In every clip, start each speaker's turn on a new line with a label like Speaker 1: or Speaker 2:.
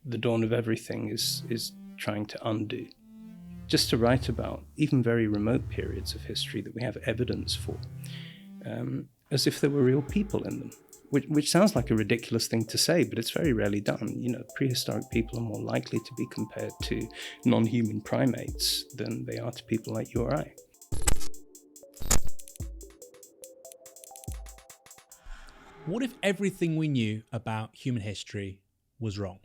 Speaker 1: the dawn of everything is trying to undo. Just to write about even very remote periods of history that we have evidence for, as if there were real people in them, which sounds like a ridiculous thing to say, but it's very rarely done. You know, prehistoric people are more likely to be compared to non-human primates than they are to people like you or I.
Speaker 2: What if everything we knew about human history was wrong?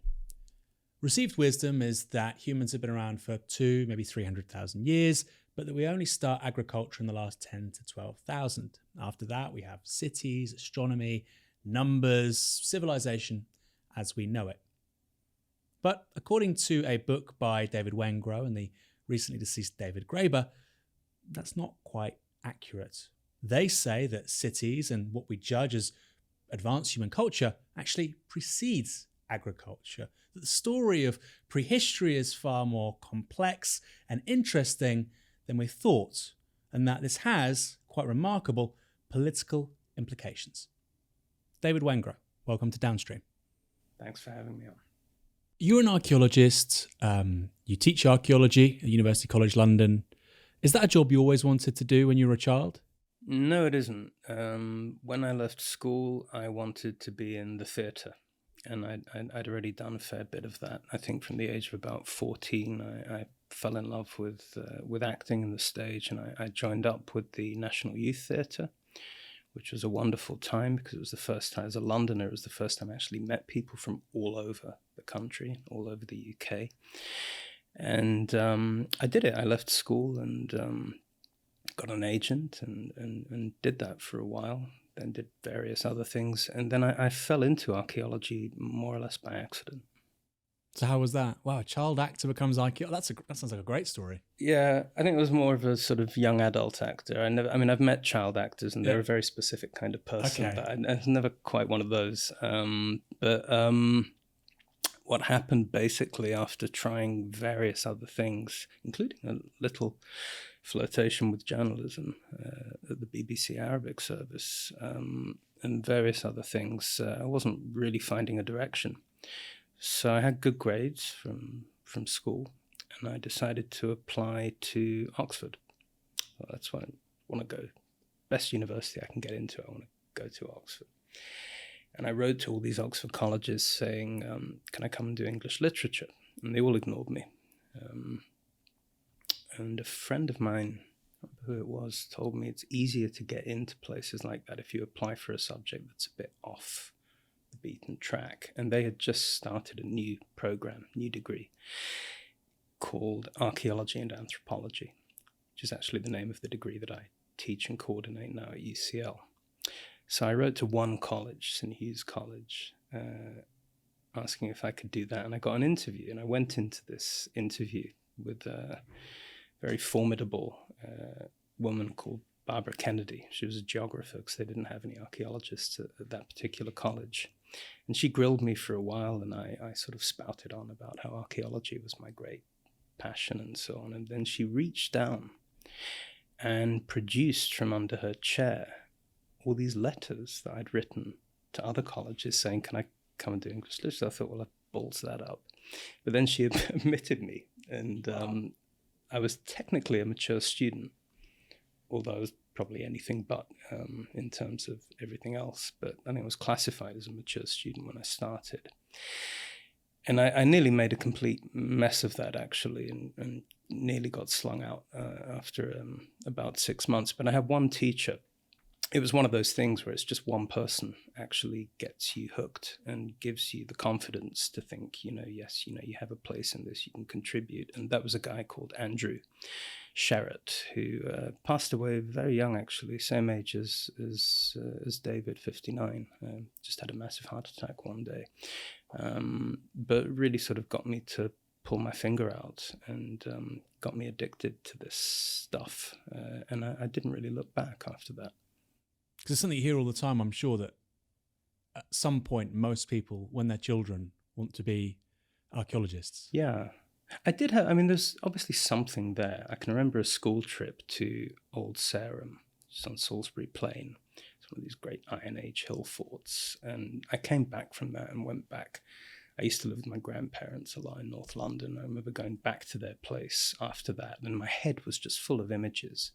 Speaker 2: Received wisdom is that humans have been around for 2, maybe 300,000 years, but that we only start agriculture in the last 10 to 12,000. After that, we have cities, astronomy, numbers, civilization as we know it. But according to a book by David Wengrow and the recently deceased David Graeber, that's not quite accurate. They say that cities and what we judge as advanced human culture actually precedes agriculture. That the story of prehistory is far more complex and interesting than we thought, and that this has quite remarkable political implications. David Wengrow, welcome to Downstream.
Speaker 1: Thanks for having me on.
Speaker 2: You're an archaeologist. You teach archaeology at University College London. Is that a job you always wanted to do when you were a child?
Speaker 1: No, it isn't. When I left school, I wanted to be in the theatre, and I'd already done a fair bit of that. I think from the age of about 14, I fell in love with acting and the stage, and I joined up with the National Youth Theatre, which was a wonderful time because it was the first time, as a Londoner, it was the first time I actually met people from all over the country, all over the UK. And I did it. I left school and got an agent and did that for a while, then did various other things. And then I fell into archaeology more or less by accident.
Speaker 2: So how was that? Wow, a child actor becomes archaeologist. That sounds like a great story.
Speaker 1: Yeah, I think it was more of a sort of young adult actor. I've met child actors and they're a very specific kind of person.
Speaker 2: Okay.
Speaker 1: But I was never quite one of those. What happened basically after trying various other things, including a little flirtation with journalism at the BBC Arabic service and various other things, I wasn't really finding a direction. So I had good grades from school, and I decided to apply to Oxford. Well, that's where I want to go. Best university I can get into, I want to go to Oxford. And I wrote to all these Oxford colleges saying, can I come and do English literature? And they all ignored me. And a friend of mine, I don't remember who it was, told me it's easier to get into places like that if you apply for a subject that's a bit off the beaten track. And they had just started a new program, new degree, called Archaeology and Anthropology, which is actually the name of the degree that I teach and coordinate now at UCL. So I wrote to one college, St. Hugh's College, asking if I could do that. And I got an interview. And I went into this interview with a very formidable woman called Barbara Kennedy. She was a geographer because they didn't have any archaeologists at that particular college. And she grilled me for a while, and I sort of spouted on about how archaeology was my great passion and so on. And then she reached down and produced from under her chair all these letters that I'd written to other colleges saying, can I come and do English literature? I thought, well, I balls that up. But then she admitted me, and I was technically a mature student, although I was probably anything but in terms of everything else. But I think I was classified as a mature student when I started. And I nearly made a complete mess of that, actually, and nearly got slung out after about 6 months. But I had one teacher. It was one of those things where it's just one person actually gets you hooked and gives you the confidence to think, yes, you have a place in this, you can contribute. And that was a guy called Andrew Sherratt, who passed away very young, actually, same age as David, 59. Just had a massive heart attack one day. But really sort of got me to pull my finger out and got me addicted to this stuff. And I didn't really look back after that.
Speaker 2: Because it's something you hear all the time, I'm sure, that at some point most people, when they're children, want to be archaeologists.
Speaker 1: Yeah. There's obviously something there. I can remember a school trip to Old Sarum, just on Salisbury Plain. It's one of these great Iron Age hill forts. And I came back from that and went back. I used to live with my grandparents a lot in North London. I remember going back to their place after that, and my head was just full of images.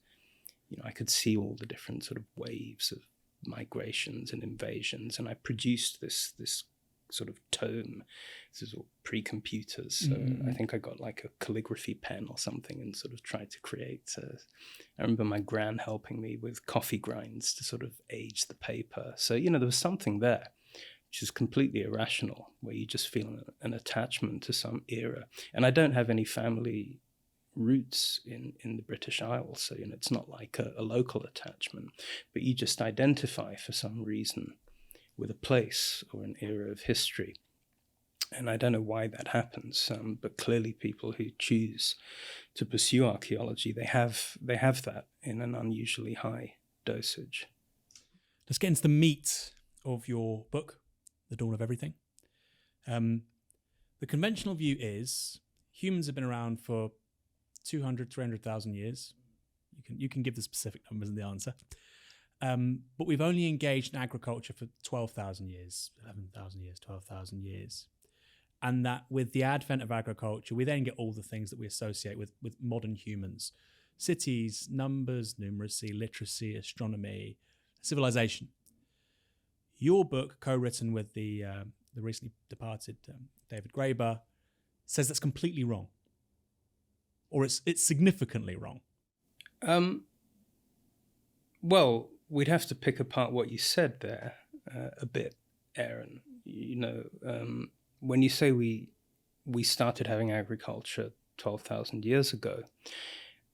Speaker 1: I could see all the different sort of waves of migrations and invasions, and I produced this sort of tome. This is all pre-computers, so I think I got like a calligraphy pen or something and sort of tried to create. I remember my gran helping me with coffee grinds to sort of age the paper. So there was something there which is completely irrational, where you just feel an attachment to some era. And I don't have any family roots in the British Isles, so it's not like a local attachment, but you just identify for some reason with a place or an era of history. And I don't know why that happens, but clearly people who choose to pursue archaeology, they have that in an unusually high dosage.
Speaker 2: Let's get into the meat of your book, The Dawn of Everything. The conventional view is humans have been around for 200, 300,000 years. You can give the specific numbers in the answer. But we've only engaged in agriculture for 12,000 years, 11,000 years, 12,000 years. And that with the advent of agriculture, we then get all the things that we associate with modern humans. Cities, numbers, numeracy, literacy, astronomy, civilization. Your book, co-written with the recently departed David Graeber, says that's completely wrong. Or it's significantly wrong.
Speaker 1: Well, we'd have to pick apart what you said there a bit, Aaron. When you say we started having agriculture 12,000 years ago,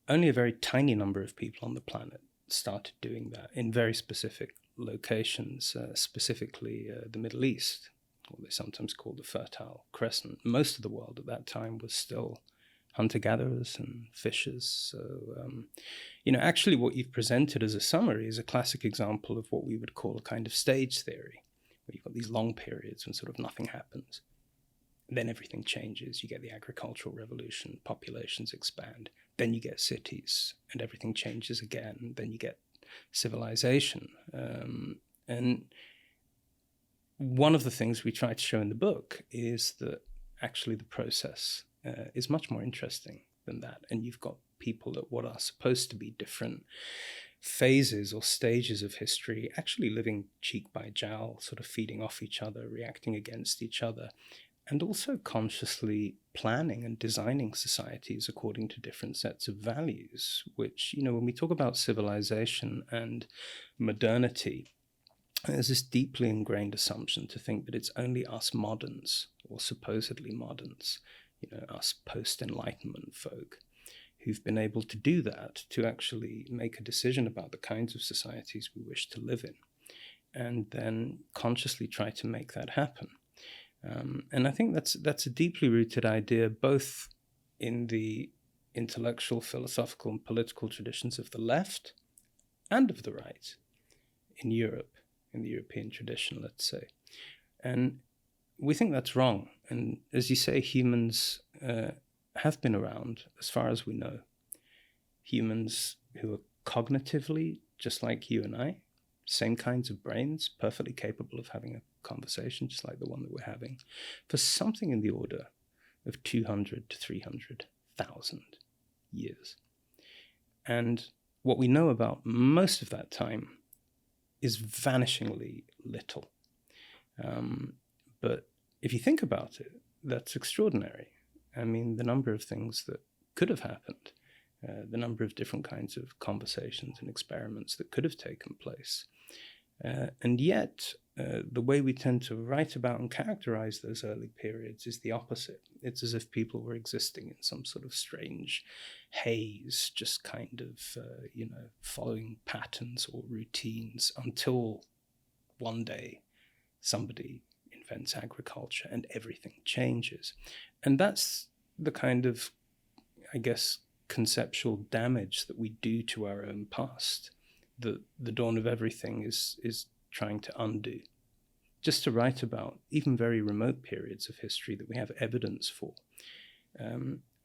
Speaker 1: only a very tiny number of people on the planet started doing that in very specific locations, specifically the Middle East, what they sometimes call the Fertile Crescent. Most of the world at that time was still hunter-gatherers and fishers. So, actually what you've presented as a summary is a classic example of what we would call a kind of stage theory, where you've got these long periods when sort of nothing happens. Then everything changes. You get the agricultural revolution, populations expand. Then you get cities, and everything changes again. Then you get civilization. And one of the things we try to show in the book is that actually the process is much more interesting than that. And you've got people at what are supposed to be different phases or stages of history actually living cheek by jowl, sort of feeding off each other, reacting against each other, and also consciously planning and designing societies according to different sets of values, which, when we talk about civilization and modernity, there's this deeply ingrained assumption to think that it's only us moderns, or supposedly moderns, us post-Enlightenment folk, who've been able to do that, to actually make a decision about the kinds of societies we wish to live in, and then consciously try to make that happen. And I think that's a deeply rooted idea, both in the intellectual, philosophical, and political traditions of the left and of the right, in Europe, in the European tradition, let's say. And we think that's wrong. And as you say, humans have been around, as far as we know. Humans who are cognitively just like you and I, same kinds of brains, perfectly capable of having a conversation just like the one that we're having, for something in the order of 200 to 300,000 years. And what we know about most of that time is vanishingly little. But if you think about it, that's extraordinary. I mean, the number of things that could have happened, the number of different kinds of conversations and experiments that could have taken place. And yet, the way we tend to write about and characterize those early periods is the opposite. It's as if people were existing in some sort of strange haze, just kind of, following patterns or routines until one day somebody invents agriculture and everything changes. And that's the kind of, I guess, conceptual damage that we do to our own past, that The Dawn of Everything is trying to undo. Just to write about even very remote periods of history that we have evidence for,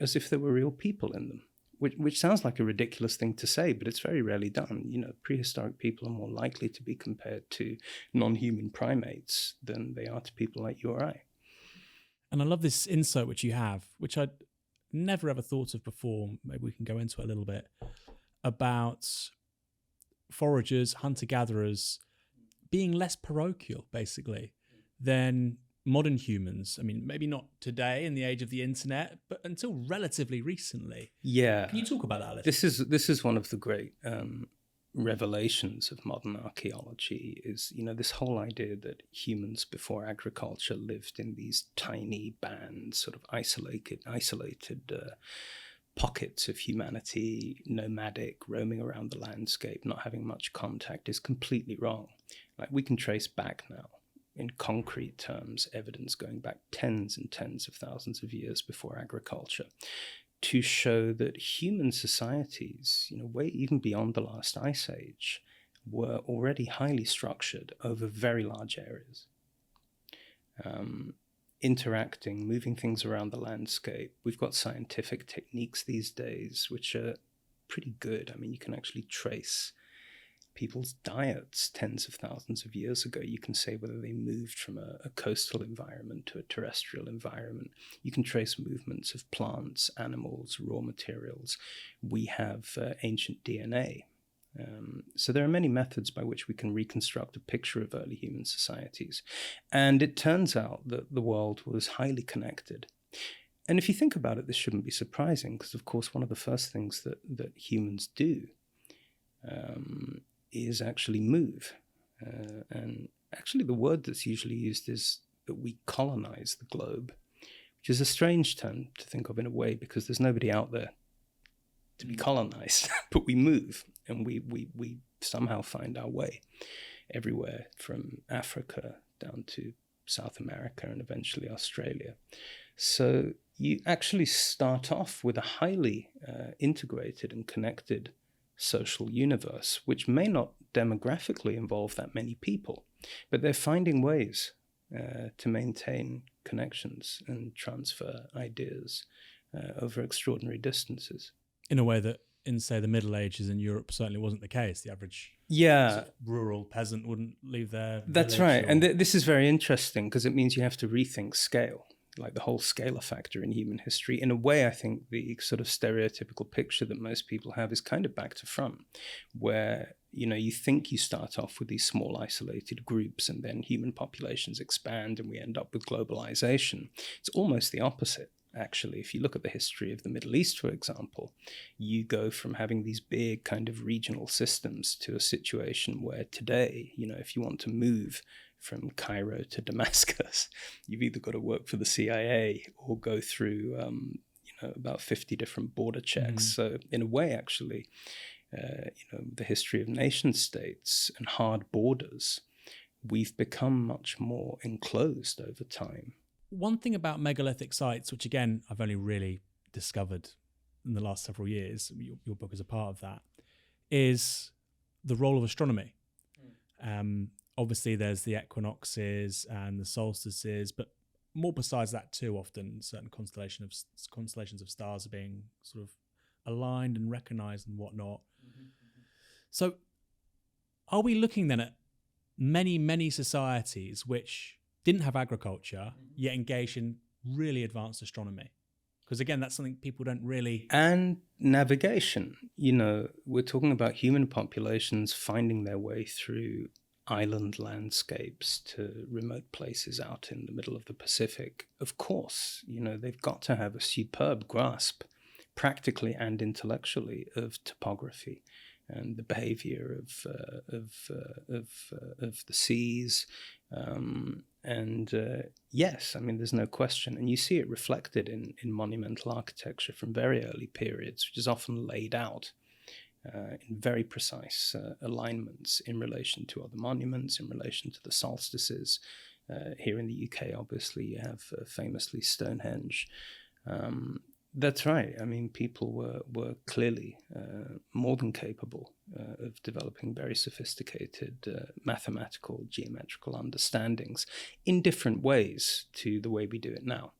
Speaker 1: as if there were real people in them, which sounds like a ridiculous thing to say, but it's very rarely done. Prehistoric people are more likely to be compared to non-human primates than they are to people like you or I.
Speaker 2: And I love this insight which you have, which I'd never ever thought of before. Maybe we can go into it a little bit, about foragers, hunter-gatherers being less parochial, basically, than modern humans. I mean, maybe not today in the age of the internet, but until relatively recently.
Speaker 1: Yeah.
Speaker 2: Can you talk about that a little?
Speaker 1: This is one of the great revelations of modern archaeology, is, you know, this whole idea that humans before agriculture lived in these tiny bands, sort of isolated pockets of humanity, nomadic, roaming around the landscape, not having much contact, is completely wrong. Like, we can trace back now, in concrete terms, evidence going back tens and tens of thousands of years before agriculture, to show that human societies, you know, way even beyond the last ice age, were already highly structured over very large areas. Interacting, moving things around the landscape. We've got scientific techniques these days which are pretty good. I mean, you can actually trace people's diets tens of thousands of years ago. You can say whether they moved from a coastal environment to a terrestrial environment. You can trace movements of plants, animals, raw materials. We have ancient DNA. So there are many methods by which we can reconstruct a picture of early human societies. And it turns out that the world was highly connected. And if you think about it, this shouldn't be surprising, because, of course, one of the first things that humans do is actually move. And actually the word that's usually used is that we colonize the globe, which is a strange term to think of in a way, because there's nobody out there to be colonized, but we move, and we somehow find our way everywhere, from Africa down to South America and eventually Australia. So you actually start off with a highly integrated and connected social universe, which may not demographically involve that many people, but they're finding ways to maintain connections and transfer ideas over extraordinary distances.
Speaker 2: In a way that, in, say, the Middle Ages in Europe, certainly wasn't the case. The average rural peasant wouldn't leave their
Speaker 1: That's right. And this is very interesting, because it means you have to rethink scale, like the whole scalar factor in human history. In a way, I think the sort of stereotypical picture that most people have is kind of back to front, where, you know, you think you start off with these small isolated groups, and then human populations expand and we end up with globalization. It's almost the opposite. Actually, if you look at the history of the Middle East, for example, you go from having these big kind of regional systems to a situation where today, you know, if you want to move from Cairo to Damascus, you've either got to work for the CIA or go through, about 50 different border checks. So in a way, actually, the history of nation states and hard borders, we've become much more enclosed over time.
Speaker 2: One thing about megalithic sites, which again I've only really discovered in the last several years, your book is a part of that, is the role of astronomy. Obviously there's the equinoxes and the solstices, but more besides that too, often certain constellations of stars are being sort of aligned and recognized and whatnot. So are we looking then at many societies which didn't have agriculture, yet engaged in really advanced astronomy? Because again, that's something people don't really...
Speaker 1: And navigation. You know, we're talking about human populations finding their way through island landscapes to remote places out in the middle of the Pacific. Of course, you know, they've got to have a superb grasp, practically and intellectually, of topography and the behavior of the seas. Yes, I mean, there's no question. And you see it reflected in monumental architecture from very early periods, which is often laid out in very precise alignments in relation to other monuments, in relation to the solstices. Here in the UK, obviously, you have famously Stonehenge. That's right. I mean, people were clearly more than capable of developing very sophisticated mathematical, geometrical understandings in different ways to the way we do it now.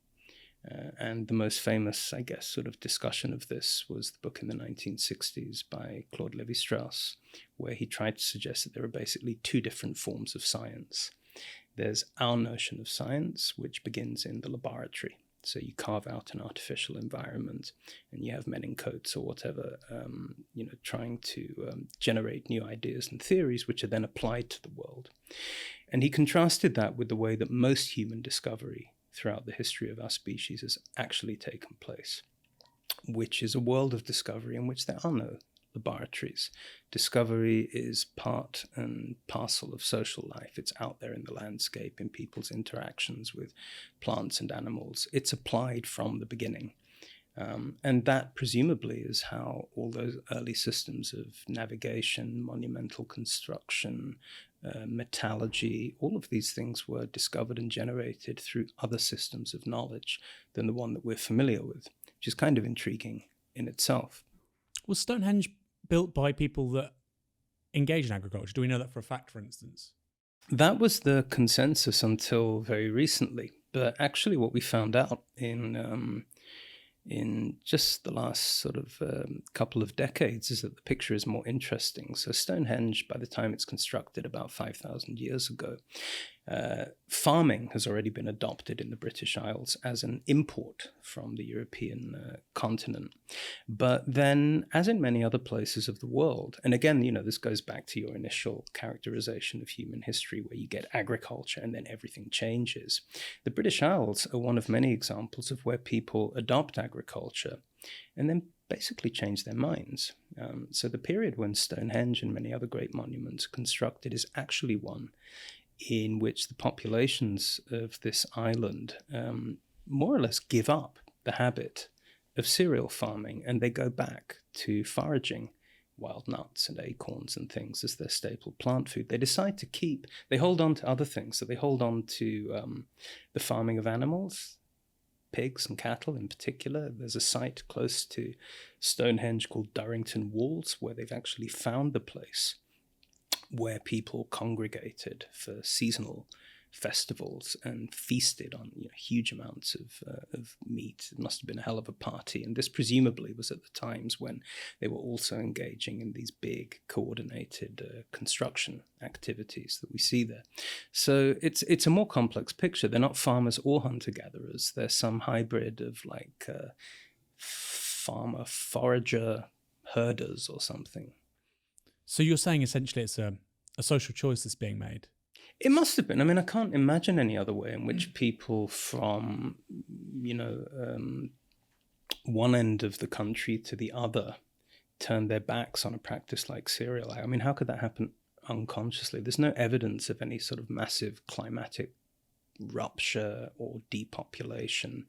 Speaker 1: And the most famous, I guess, sort of discussion of this was the book in the 1960s by Claude Lévi-Strauss, where he tried to suggest that there are basically two different forms of science. There's our notion of science, which begins in the laboratory. So you carve out an artificial environment, and you have men in coats or whatever, trying to generate new ideas and theories, which are then applied to the world. And he contrasted that with the way that most human discovery throughout the history of our species has actually taken place, which is a world of discovery in which there are no laboratories. Discovery is part and parcel of social life. It's out there in the landscape, in people's interactions with plants and animals. It's applied from the beginning. And that presumably is how all those early systems of navigation, monumental construction, metallurgy, all of these things were discovered and generated through other systems of knowledge than the one that we're familiar with, which is kind of intriguing in itself.
Speaker 2: Was Stonehenge built by people that engage in agriculture? Do we know that for a fact, for instance?
Speaker 1: That was the consensus until very recently. But actually what we found out in just the last sort of couple of decades is that the picture is more interesting. So Stonehenge, by the time it's constructed about 5,000 years ago, farming has already been adopted in the British Isles as an import from the European continent. But then, as in many other places of the world, and again, this goes back to your initial characterization of human history, where you get agriculture and then everything changes. The British Isles are one of many examples of where people adopt agriculture and then basically change their minds. So the period when Stonehenge and many other great monuments are constructed is actually one in which the populations of this island more or less give up the habit of cereal farming, and they go back to foraging wild nuts and acorns and things as their staple plant food. They decide to they hold on to other things. So they hold on to the farming of animals, pigs and cattle in particular. There's a site close to Stonehenge called Durrington Walls, where they've actually found the place where people congregated for seasonal festivals and feasted on huge amounts of meat. It must have been a hell of a party. And this presumably was at the times when they were also engaging in these big coordinated construction activities that we see there. So it's a more complex picture. They're not farmers or hunter-gatherers. They're some hybrid of like farmer, forager, herders or something.
Speaker 2: So you're saying essentially it's a social choice that's being made?
Speaker 1: It must have been. I mean, I can't imagine any other way in which people from, one end of the country to the other turn their backs on a practice like cereal. I mean, how could that happen unconsciously? There's no evidence of any sort of massive climatic rupture or depopulation.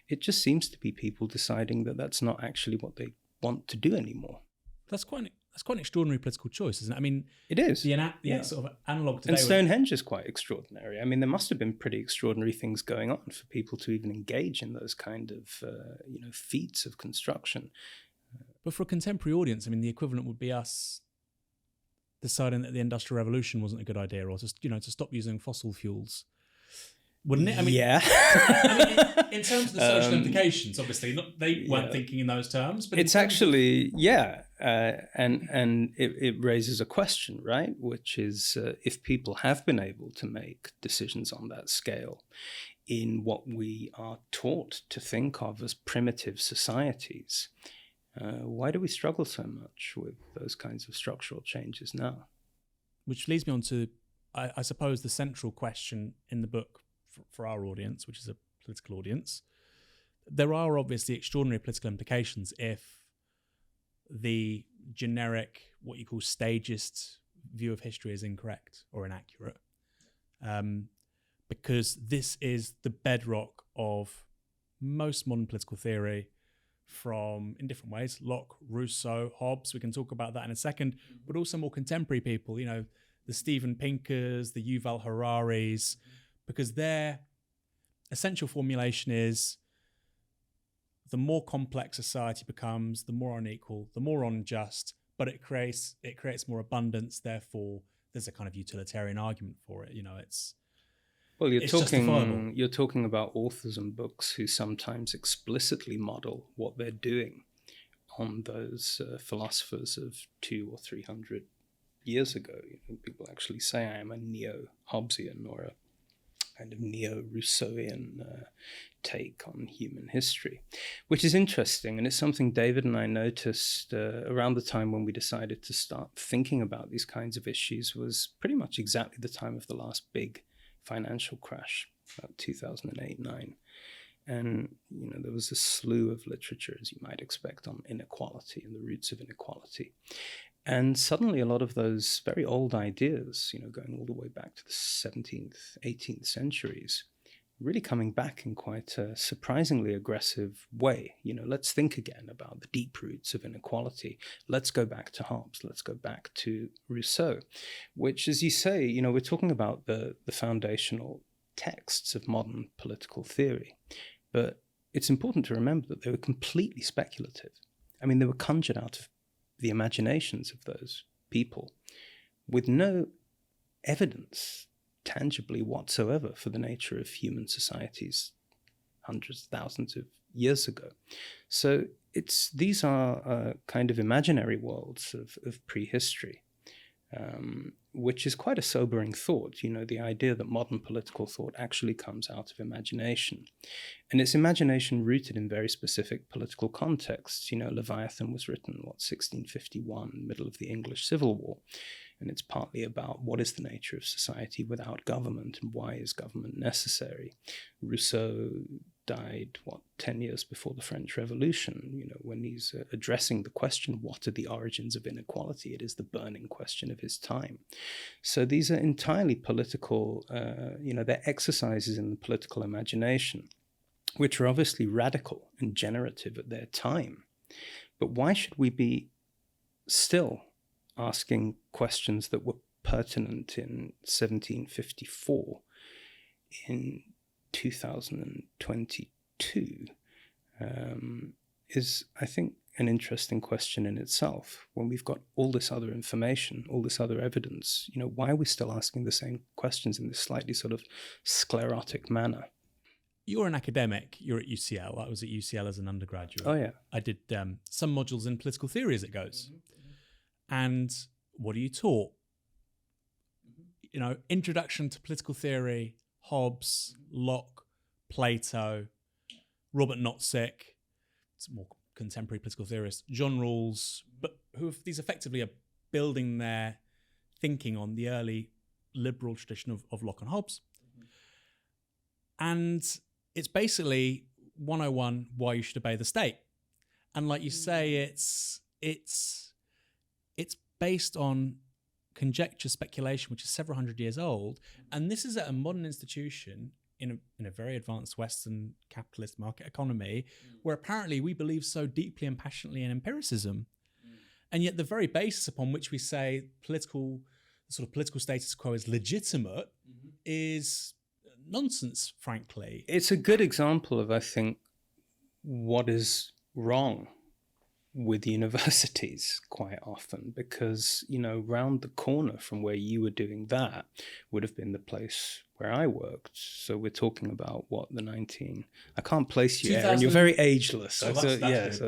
Speaker 1: It just seems to be people deciding that that's not actually what they want to do anymore.
Speaker 2: That's quite an extraordinary political choice, isn't it? I mean,
Speaker 1: it is.
Speaker 2: The sort of analog today.
Speaker 1: And Stonehenge is quite extraordinary. I mean, there must have been pretty extraordinary things going on for people to even engage in those kind of, feats of construction.
Speaker 2: But for a contemporary audience, I mean, the equivalent would be us deciding that the Industrial Revolution wasn't a good idea, or to stop using fossil fuels. Wouldn't it? I mean,
Speaker 1: yeah.
Speaker 2: in terms of the social implications, obviously, they weren't thinking in those terms. But
Speaker 1: it's actually, and it raises a question, right? Which is, if people have been able to make decisions on that scale in what we are taught to think of as primitive societies, why do we struggle so much with those kinds of structural changes now?
Speaker 2: Which leads me on to, I suppose, the central question in the book for our audience, which is a political audience. There are obviously extraordinary political implications if the generic, what you call stagist view of history is incorrect or inaccurate. Because this is the bedrock of most modern political theory from, in different ways, Locke, Rousseau, Hobbes. We can talk about that in a second, but also more contemporary people, the Steven Pinkers, the Yuval Hararis, because their essential formulation is the more complex society becomes, the more unequal, the more unjust, but it creates more abundance. Therefore, there's a kind of utilitarian argument for it.
Speaker 1: You're talking about authors and books who sometimes explicitly model what they're doing on those philosophers of 200 or 300 years ago. People actually say I am a neo-Hobbesian or a kind of neo-Rousseauian take on human history, which is interesting. And it's something David and I noticed around the time when we decided to start thinking about these kinds of issues was pretty much exactly the time of the last big financial crash, about 2008-9. And, there was a slew of literature, as you might expect, on inequality and the roots of inequality. And suddenly a lot of those very old ideas, going all the way back to the 17th, 18th centuries, really coming back in quite a surprisingly aggressive way. Let's think again about the deep roots of inequality. Let's go back to Hobbes. Let's go back to Rousseau, which, as you say, we're talking about the foundational texts of modern political theory. But it's important to remember that they were completely speculative. I mean, they were conjured out of the imaginations of those people with no evidence tangibly whatsoever for the nature of human societies hundreds, thousands of years ago. So these are kind of imaginary worlds of prehistory, which is quite a sobering thought, the idea that modern political thought actually comes out of imagination. And it's imagination rooted in very specific political contexts. Leviathan was written, 1651, middle of the English Civil War. And it's partly about what is the nature of society without government and why is government necessary. Rousseau died, 10 years before the French Revolution, when he's addressing the question, what are the origins of inequality? It is the burning question of his time. So these are entirely political, they're exercises in the political imagination, which are obviously radical and generative at their time. But why should we be still asking questions that were pertinent in 1754 in 2022 is, I think, an interesting question in itself. When we've got all this other information, all this other evidence, why are we still asking the same questions in this slightly sort of sclerotic manner?
Speaker 2: You're an academic. You're at UCL. I was at UCL as an undergraduate.
Speaker 1: Oh, yeah.
Speaker 2: I did some modules in political theory as it goes. And what are you taught? Introduction to political theory, Hobbes, Locke, Plato, Robert Nozick, some more contemporary political theorists, John Rawls, but these effectively are building their thinking on the early liberal tradition of Locke and Hobbes. And it's basically 101 why you should obey the state. And like you say, it's based on conjecture, speculation, which is several hundred years old. And this is at a modern institution in a very advanced Western capitalist market economy, where apparently we believe so deeply and passionately in empiricism. And yet the very basis upon which we say the sort of political status quo is legitimate is nonsense, frankly.
Speaker 1: It's a good example of, I think, what is wrong with universities quite often, because, round the corner from where you were doing that would have been the place where I worked. So we're talking about I can't place you, Aaron. You're very ageless.
Speaker 2: So that's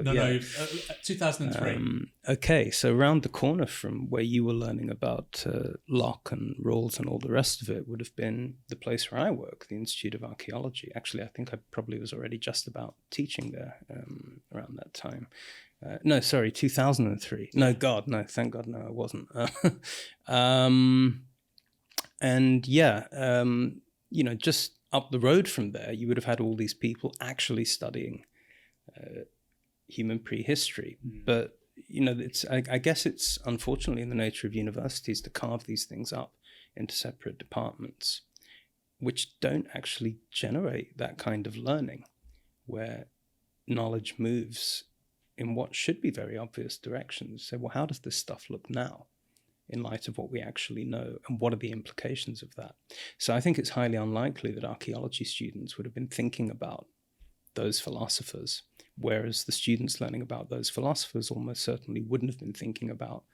Speaker 2: 2003.
Speaker 1: Okay, so round the corner from where you were learning about Locke and Rawls and all the rest of it would have been the place where I work, the Institute of Archaeology. Actually, I think I probably was already just about teaching there around that time. 2003. No, God, no, thank God, no, I wasn't. Just up the road from there, you would have had all these people actually studying human prehistory. But, I guess it's unfortunately in the nature of universities to carve these things up into separate departments, which don't actually generate that kind of learning where knowledge moves in what should be very obvious directions. So, well, how does this stuff look now in light of what we actually know, and what are the implications of that? So I think it's highly unlikely that archaeology students would have been thinking about those philosophers, whereas the students learning about those philosophers almost certainly wouldn't have been thinking about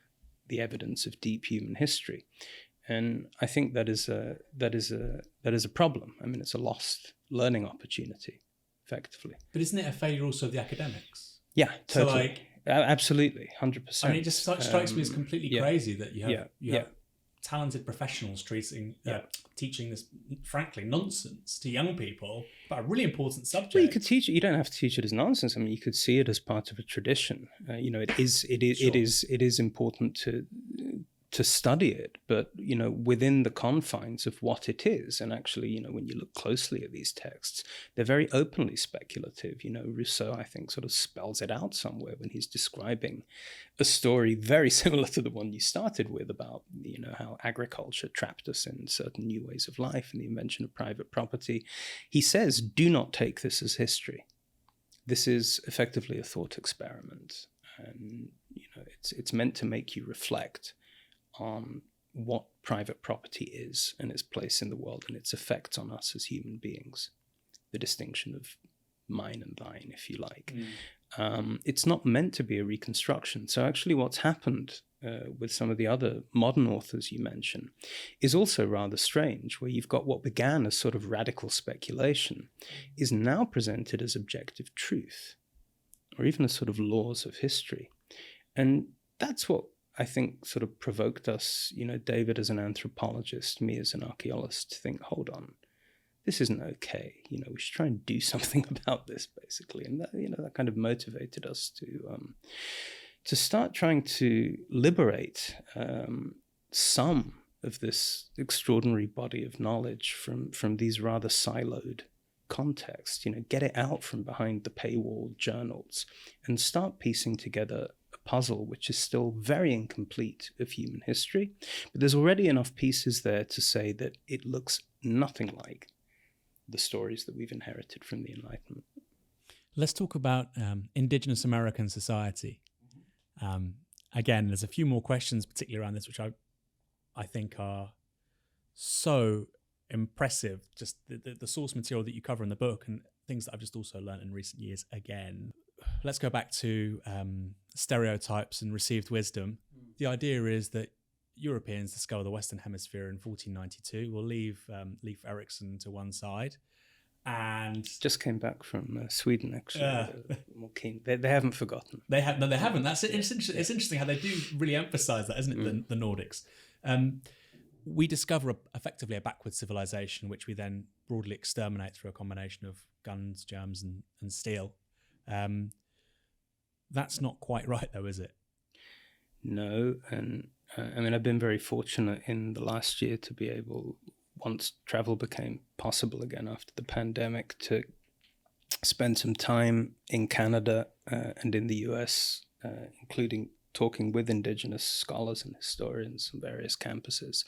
Speaker 1: the evidence of deep human history. And I think that is a problem. I mean, it's a lost learning opportunity, effectively.
Speaker 2: But isn't it a failure also of the academics?
Speaker 1: Yeah, totally.
Speaker 2: So
Speaker 1: absolutely, 100%.
Speaker 2: I mean, it just strikes me as completely crazy that you have talented professionals teaching this, frankly, nonsense to young people about a really important subject.
Speaker 1: Well, you could teach it. You don't have to teach it as nonsense. I mean, you could see it as part of a tradition. It is important to study it, but within the confines of what it is. And actually, when you look closely at these texts, they're very openly speculative. Rousseau, I think, sort of spells it out somewhere when he's describing a story very similar to the one you started with about how agriculture trapped us in certain new ways of life and the invention of private property. He says, do not take this as history. This is effectively a thought experiment, and it's meant to make you reflect on what private property is and its place in the world and its effects on us as human beings, the distinction of mine and thine, if you like. It's not meant to be a reconstruction. So actually what's happened with some of the other modern authors you mention is also rather strange, where you've got what began as sort of radical speculation is now presented as objective truth, or even as sort of laws of history. And that's what I think sort of provoked us, David as an anthropologist, me as an archaeologist, to think, hold on, this isn't okay. We should try and do something about this, basically. And that kind of motivated us to start trying to liberate some of this extraordinary body of knowledge from these rather siloed contexts, get it out from behind the paywall journals and start piecing together puzzle which is still very incomplete of human history, but there's already enough pieces there to say that it looks nothing like the stories that we've inherited from the Enlightenment.
Speaker 2: Let's talk about indigenous American society. Again, there's a few more questions particularly around this which I think are so impressive, just the source material that you cover in the book and things that I've just also learned in recent years again. Let's go back to stereotypes and received wisdom. The idea is that Europeans discover the Western Hemisphere in 1492. We'll leave Ericsson to one side, and
Speaker 1: just came back from Sweden. Actually, more keen. They haven't forgotten.
Speaker 2: They haven't. That's it. It's interesting how they do really emphasise that, isn't it? The Nordics. We discover effectively a backward civilization, which we then broadly exterminate through a combination of guns, germs, and steel. That's not quite right, though, is it?
Speaker 1: No, and I've been very fortunate in the last year to be able, once travel became possible again after the pandemic, to spend some time in Canada and in the US, including talking with Indigenous scholars and historians on various campuses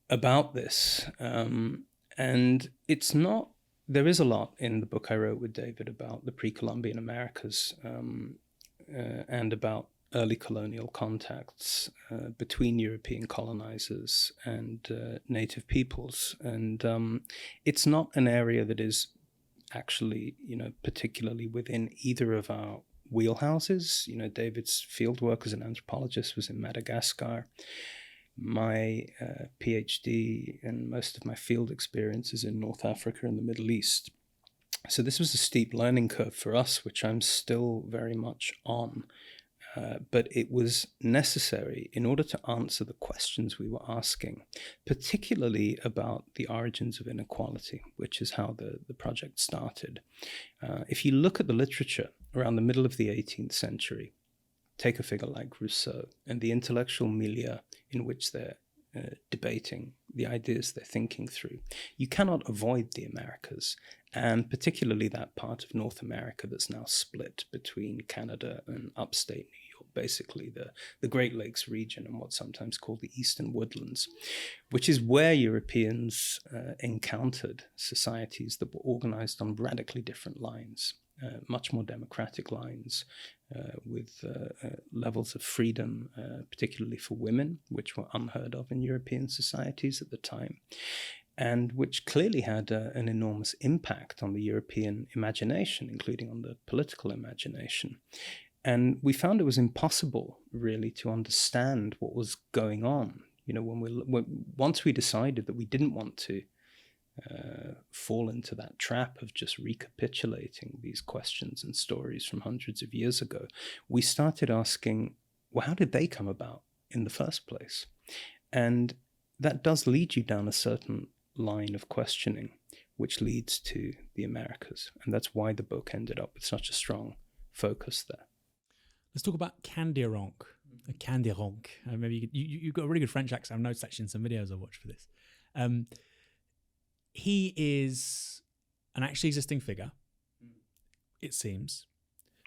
Speaker 1: about this. And it's not, there is a lot in the book I wrote with David about the pre-Columbian Americas and about early colonial contacts between European colonizers and native peoples. And it's not an area that is actually, particularly within either of our wheelhouses. David's fieldwork as an anthropologist was in Madagascar. My PhD and most of my field experience is in North Africa and the Middle East. So this was a steep learning curve for us, which I'm still very much on. But it was necessary in order to answer the questions we were asking, particularly about the origins of inequality, which is how the project started. If you look at the literature around the middle of the 18th century, take a figure like Rousseau and the intellectual milieu in which they're debating the ideas they're thinking through, you cannot avoid the Americas, and particularly that part of North America that's now split between Canada and upstate New York, basically the Great Lakes region and what's sometimes called the Eastern Woodlands, which is where Europeans encountered societies that were organized on radically different lines. Much more democratic lines with levels of freedom, particularly for women, which were unheard of in European societies at the time, and which clearly had an enormous impact on the European imagination, including on the political imagination. And we found it was impossible, really, to understand what was going on. Once we decided that we didn't want to fall into that trap of just recapitulating these questions and stories from hundreds of years ago, we started asking, well, how did they come about? in the first place. And that does lead you down a certain line of questioning, which leads to the Americas. And that's why the book ended up with such a strong focus there.
Speaker 2: Let's talk about Candiaronk. Candiaronk. Maybe you've got a really good French accent. I've noticed actually in some videos I've watched for this. He is an actually existing figure, it seems.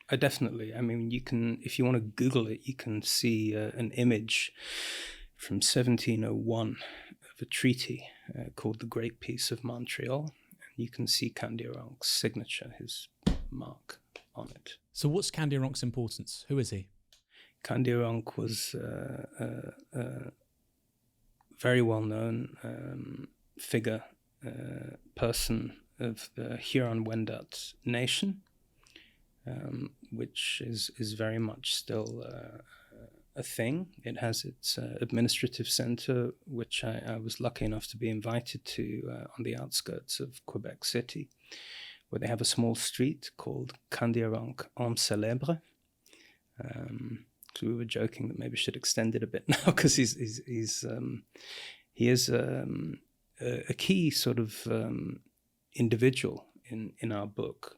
Speaker 1: Definitely. I mean, you can, if you want to Google it, you can see an image from 1701 of a treaty called the Great Peace of Montreal. And you can see Candiaronk's signature, his mark on it.
Speaker 2: So what's Candiaronk's importance? Who is he?
Speaker 1: Candiaronk was a very well-known figure, person of the Huron-Wendat nation, which is very much still a thing. It has its administrative center, which I was lucky enough to be invited to on the outskirts of Quebec City, where they have a small street called Candiaronk Homme Célèbre. So we were joking that maybe I should extend it a bit now, because he is a key sort of individual in our book,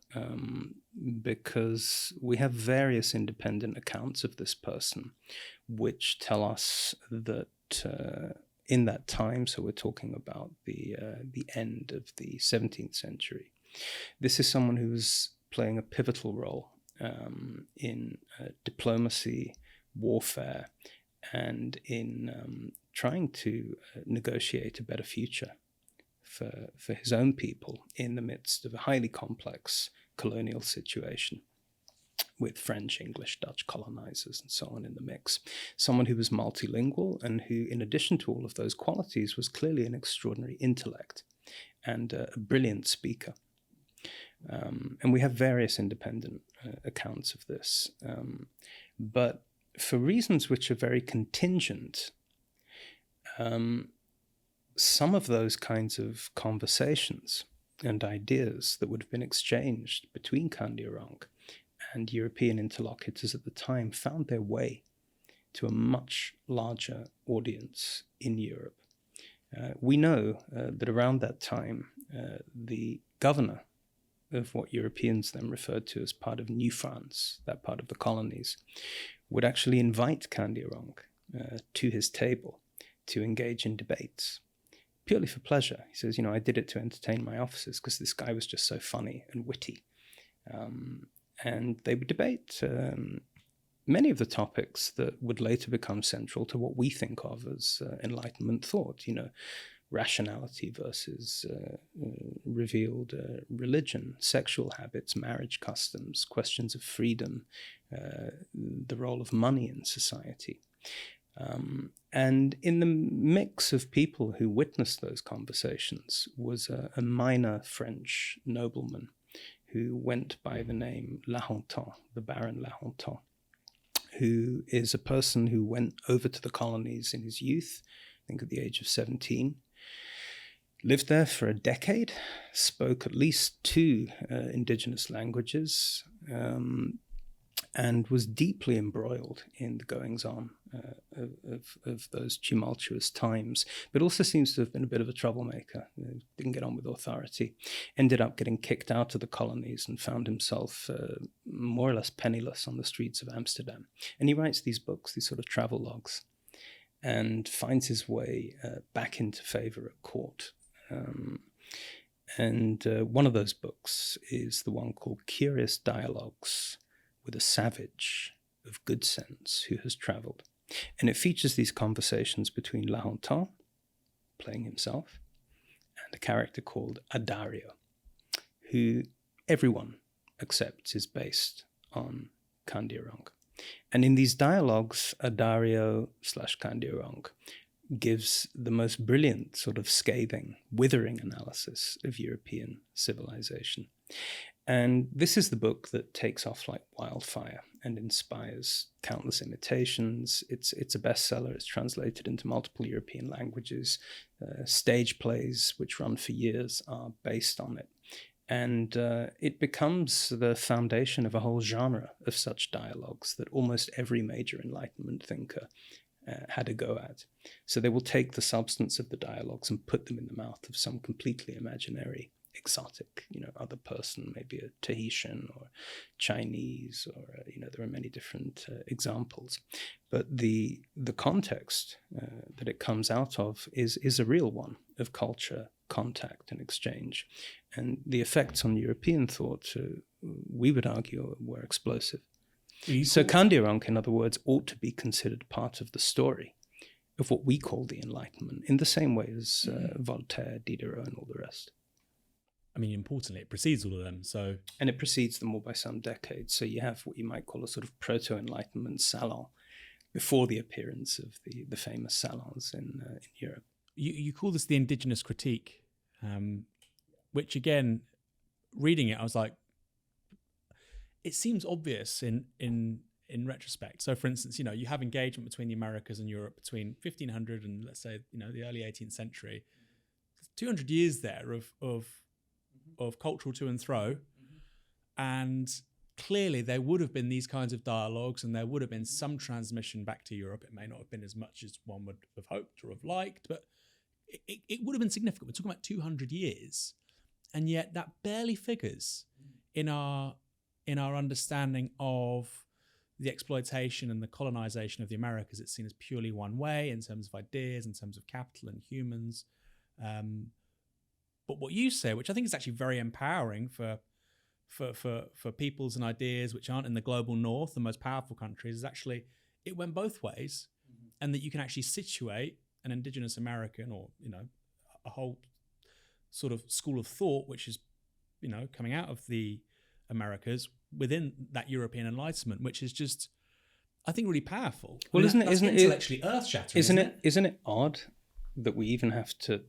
Speaker 1: because we have various independent accounts of this person, which tell us that in that time, so we're talking about the end of the 17th century, this is someone who was playing a pivotal role in diplomacy, warfare, and in trying to negotiate a better future for his own people in the midst of a highly complex colonial situation with French, English, Dutch colonizers and so on in the mix. Someone who was multilingual and who, in addition to all of those qualities, was clearly an extraordinary intellect and a brilliant speaker. And we have various independent accounts of this. But for reasons which are very contingent, some of those kinds of conversations and ideas that would have been exchanged between Candiaronk and European interlocutors at the time found their way to a much larger audience in Europe. We know that around that time, the governor of what Europeans then referred to as part of New France, that part of the colonies, would actually invite Candiaronk to his table to engage in debates, purely for pleasure. He says, I did it to entertain my officers because this guy was just so funny and witty. And they would debate many of the topics that would later become central to what we think of as Enlightenment thought, rationality versus revealed religion, sexual habits, marriage customs, questions of freedom, the role of money in society. And in the mix of people who witnessed those conversations was a minor French nobleman who went by the name La Hontan, the Baron La Hontan, who is a person who went over to the colonies in his youth, I think at the age of 17, lived there for a decade, spoke at least 2 indigenous languages, and was deeply embroiled in the goings-on of those tumultuous times, but also seems to have been a bit of a troublemaker. Didn't get on with authority, ended up getting kicked out of the colonies and found himself more or less penniless on the streets of Amsterdam. And he writes these books, these sort of travel logs, and finds his way back into favor at court. And one of those books is the one called Curious Dialogues with a Savage of Good Sense Who Has Travelled. And it features these conversations between La Hontan, playing himself, and a character called Adario, who everyone accepts is based on Candiaronk. And in these dialogues, Adario / Candiaronk gives the most brilliant sort of scathing, withering analysis of European civilization. And this is the book that takes off like wildfire and inspires countless imitations. It's a bestseller. It's translated into multiple European languages. Stage plays, which run for years, are based on it. And it becomes the foundation of a whole genre of such dialogues that almost every major Enlightenment thinker had a go at. So they will take the substance of the dialogues and put them in the mouth of some completely imaginary, exotic, other person, maybe a Tahitian or Chinese, or there are many different examples. But the context that it comes out of is a real one of culture, contact, and exchange, and the effects on European thought, we would argue, were explosive. So Kandiaronk, in other words, ought to be considered part of the story of what we call the Enlightenment, in the same way as Voltaire, Diderot, and all the rest.
Speaker 2: I mean, importantly, it precedes all of them.
Speaker 1: And it precedes them all by some decades. So you have what you might call a sort of proto-Enlightenment salon before the appearance of the famous salons in Europe.
Speaker 2: You call this the indigenous critique, which, again, reading it, I was like, it seems obvious in retrospect. So, for instance, you have engagement between the Americas and Europe between 1500 and, let's say, the early 18th century. 200 years there of cultural to and fro, and clearly there would have been these kinds of dialogues, and there would have been some transmission back to Europe. It may not have been as much as one would have hoped or have liked, but it would have been significant. We're talking about 200 years, and yet that barely figures in our understanding of the exploitation and the colonization of the Americas. It's seen as purely one way in terms of ideas, in terms of capital and humans. But what you say, which I think is actually very empowering for peoples and ideas which aren't in the global north, the most powerful countries, is actually it went both ways, and that you can actually situate an indigenous American or a whole sort of school of thought which is coming out of the Americas within that European Enlightenment, which is just, I think, really powerful.
Speaker 1: Well, isn't
Speaker 2: it intellectually earth-shattering?
Speaker 1: Isn't it odd that we even have to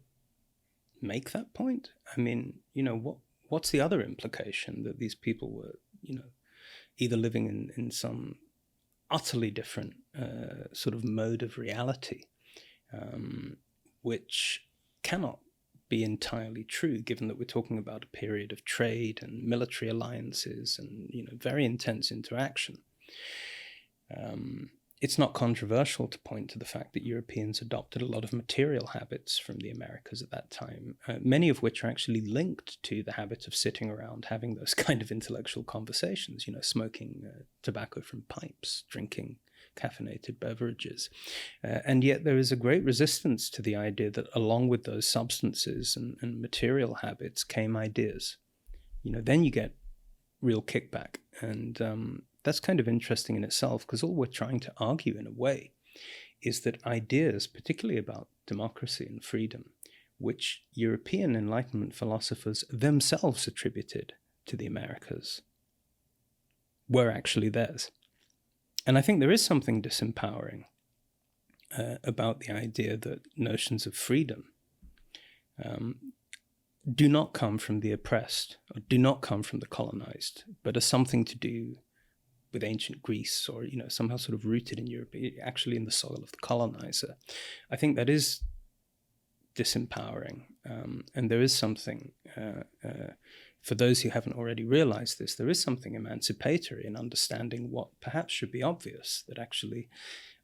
Speaker 1: make that point? I mean, what's the other implication, that these people were, either living in some utterly different sort of mode of reality, which cannot be entirely true, given that we're talking about a period of trade and military alliances and very intense interaction. It's not controversial to point to the fact that Europeans adopted a lot of material habits from the Americas at that time, many of which are actually linked to the habit of sitting around having those kind of intellectual conversations, smoking tobacco from pipes, drinking caffeinated beverages. And yet there is a great resistance to the idea that along with those substances and material habits came ideas. Then you get real kickback. And that's kind of interesting in itself, because all we're trying to argue in a way is that ideas, particularly about democracy and freedom, which European Enlightenment philosophers themselves attributed to the Americas, were actually theirs. And I think there is something disempowering about the idea that notions of freedom do not come from the oppressed, or do not come from the colonized, but are something to do with ancient Greece, or somehow sort of rooted in Europe, actually in the soil of the colonizer. I think that is disempowering, and there is something, for those who haven't already realized this, there is something emancipatory in understanding what perhaps should be obvious, that actually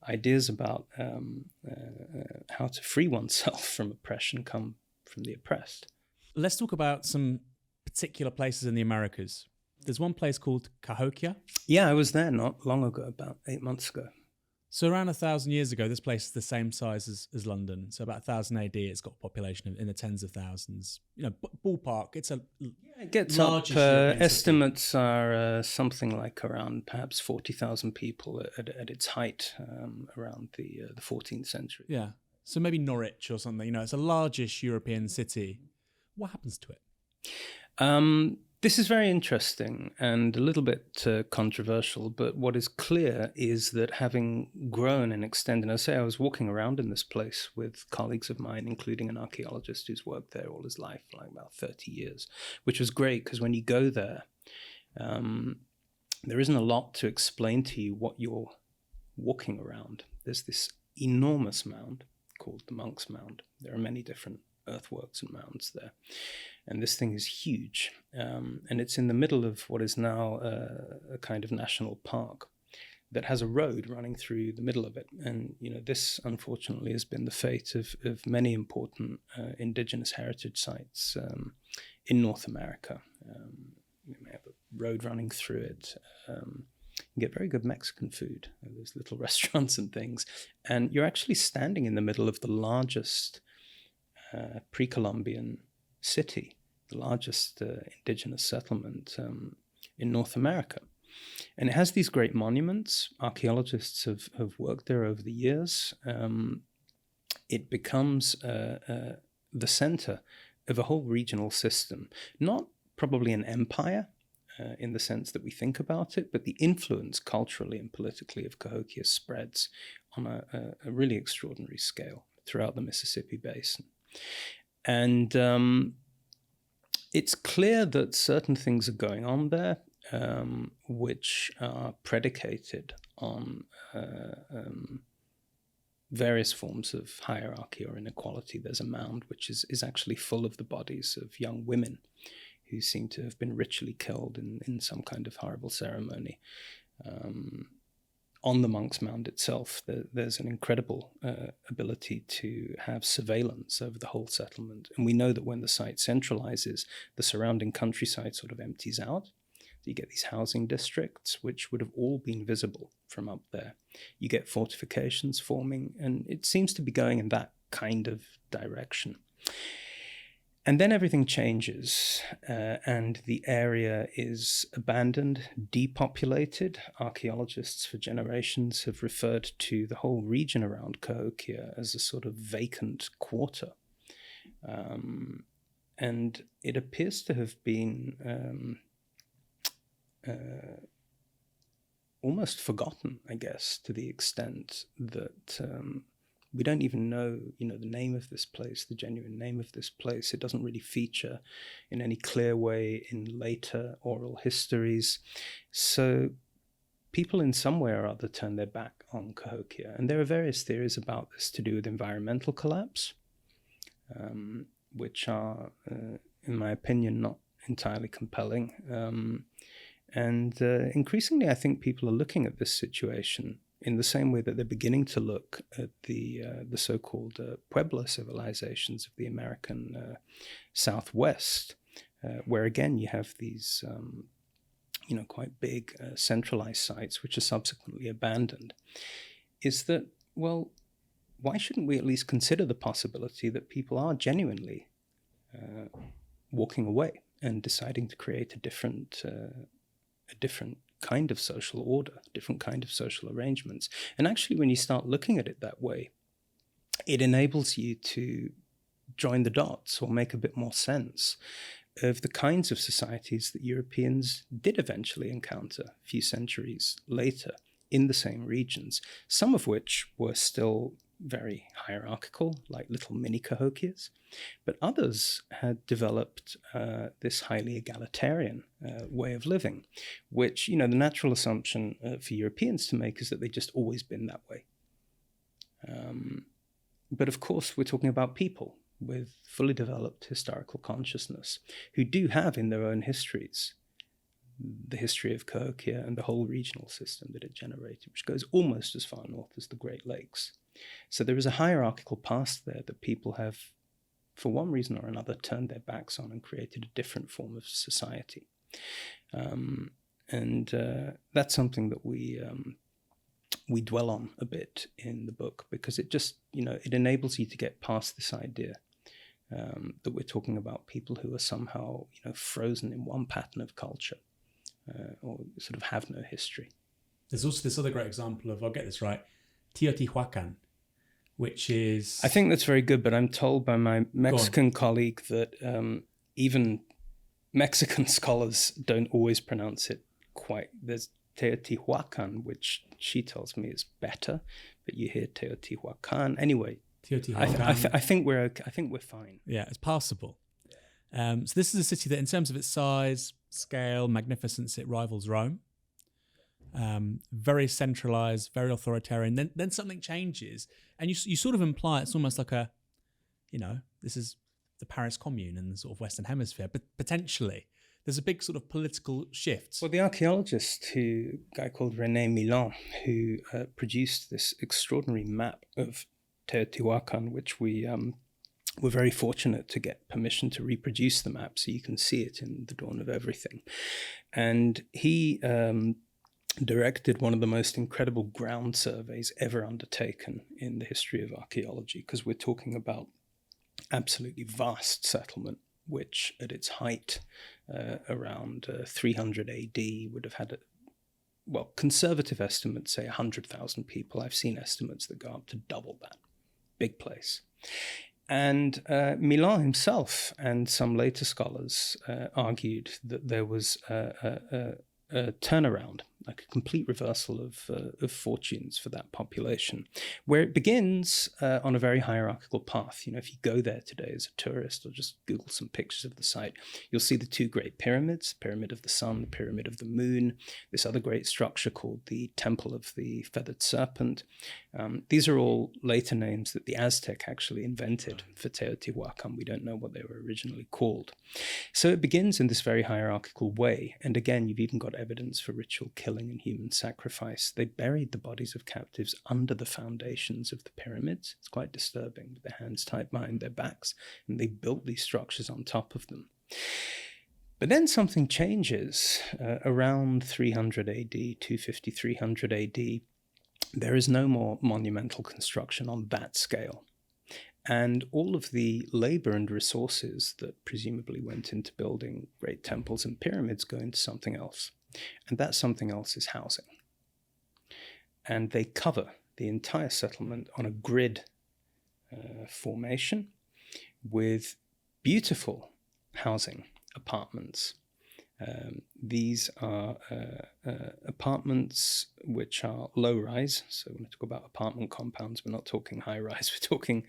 Speaker 1: ideas about how to free oneself from oppression come from the oppressed.
Speaker 2: Let's talk about some particular places in the Americas. There's one place called Cahokia.
Speaker 1: Yeah, I was there not long ago, about 8 months ago.
Speaker 2: So around 1,000 years ago, this place is the same size as London. So about 1,000 AD, it's got a population in the tens of thousands. Ballpark, it's a
Speaker 1: it gets up. Estimates are something like around perhaps 40,000 people at its height around the 14th century.
Speaker 2: Yeah, so maybe Norwich or something. It's a largish European city. What happens to it?
Speaker 1: This is very interesting and a little bit controversial, but what is clear is that having grown and extended, I was walking around in this place with colleagues of mine, including an archaeologist who's worked there all his life, like about 30 years, which was great because when you go there, there isn't a lot to explain to you what you're walking around. There's this enormous mound called the Monk's Mound. There are many different earthworks and mounds there. And this thing is huge. And it's in the middle of what is now a kind of national park. that has a road running through the middle of it. And, this unfortunately has been the fate of many important indigenous heritage sites in North America. You may have a road running through it. You get very good Mexican food. There's little restaurants and things. And you're actually standing in the middle of the largest pre-Columbian city, the largest indigenous settlement in North America. And it has these great monuments. Archaeologists have worked there over the years. It becomes the center of a whole regional system, not probably an empire in the sense that we think about it, but the influence culturally and politically of Cahokia spreads on a really extraordinary scale throughout the Mississippi Basin. And it's clear that certain things are going on there, which are predicated on various forms of hierarchy or inequality. There's a mound which is actually full of the bodies of young women who seem to have been ritually killed in some kind of horrible ceremony. On the Monk's Mound itself, there's an incredible ability to have surveillance over the whole settlement. And we know that when the site centralizes, the surrounding countryside sort of empties out. You get these housing districts, which would have all been visible from up there. You get fortifications forming, and it seems to be going in that kind of direction. And then everything changes, and the area is abandoned, depopulated. Archaeologists for generations have referred to the whole region around Cahokia as a sort of vacant quarter. And it appears to have been almost forgotten, I guess, to the extent that we don't even know, the name of this place, the genuine name of this place. It doesn't really feature in any clear way in later oral histories. So people in some way or other turn their back on Cahokia. And there are various theories about this to do with environmental collapse, which are, in my opinion, not entirely compelling. And increasingly, I think people are looking at this situation in the same way that they're beginning to look at the so-called Pueblo civilizations of the American Southwest, where again you have these, quite big centralized sites which are subsequently abandoned. Is that, well, why shouldn't we at least consider the possibility that people are genuinely walking away and deciding to create a different kind of social order, different kind of social arrangements? And actually, when you start looking at it that way, it enables you to join the dots or make a bit more sense of the kinds of societies that Europeans did eventually encounter a few centuries later in the same regions, some of which were still very hierarchical, like little mini Cahokias, but others had developed this highly egalitarian way of living, which, the natural assumption for Europeans to make is that they've just always been that way. But of course, we're talking about people with fully developed historical consciousness who do have in their own histories the history of Cahokia and the whole regional system that it generated, which goes almost as far north as the Great Lakes. So there is a hierarchical past there that people have, for one reason or another, turned their backs on and created a different form of society. And that's something that we dwell on a bit in the book, because it just, it enables you to get past this idea that we're talking about people who are somehow, frozen in one pattern of culture or sort of have no history.
Speaker 2: There's also this other great example of, I'll get this right, Teotihuacan, which is...
Speaker 1: I think that's very good, but I'm told by my Mexican colleague that even Mexican scholars don't always pronounce it quite. There's Teotihuacan, which she tells me is better, but you hear Teotihuacan. Anyway, Teotihuacan. I think we're okay. I think we're fine.
Speaker 2: Yeah, it's passable. So this is a city that, in terms of its size, scale, magnificence, it rivals Rome. Very centralized, very authoritarian. Then something changes, and you sort of imply it's almost like this is the Paris Commune in the sort of Western Hemisphere, but potentially there's a big sort of political shift.
Speaker 1: Well, the archaeologist, a guy called René Milan, who produced this extraordinary map of Teotihuacan, which we were very fortunate to get permission to reproduce the map so you can see it in The Dawn of Everything. And he directed one of the most incredible ground surveys ever undertaken in the history of archaeology, because we're talking about absolutely vast settlement, which at its height around 300 AD would have had, conservative estimates say 100,000 people. I've seen estimates that go up to double that. Big place. And Milan himself and some later scholars argued that there was a turnaround, like a complete reversal of fortunes for that population, where it begins on a very hierarchical path. You know, if you go there today as a tourist or just Google some pictures of the site, you'll see the two great pyramids, Pyramid of the Sun, the Pyramid of the Moon, this other great structure called the Temple of the Feathered Serpent. These are all later names that the Aztec actually invented for Teotihuacan. We don't know what they were originally called. So it begins in this very hierarchical way. And again, you've even got evidence for ritual killing and human sacrifice. They buried the bodies of captives under the foundations of the pyramids. It's quite disturbing, with their hands tied behind their backs, and they built these structures on top of them. But then something changes around 300 AD, 250, 300 AD. There is no more monumental construction on that scale. And all of the labor and resources that presumably went into building great temples and pyramids go into something else. And that something else is housing. And they cover the entire settlement on a grid formation with beautiful housing apartments. These are apartments which are low-rise. So when I talk about apartment compounds, we're not talking high-rise. We're talking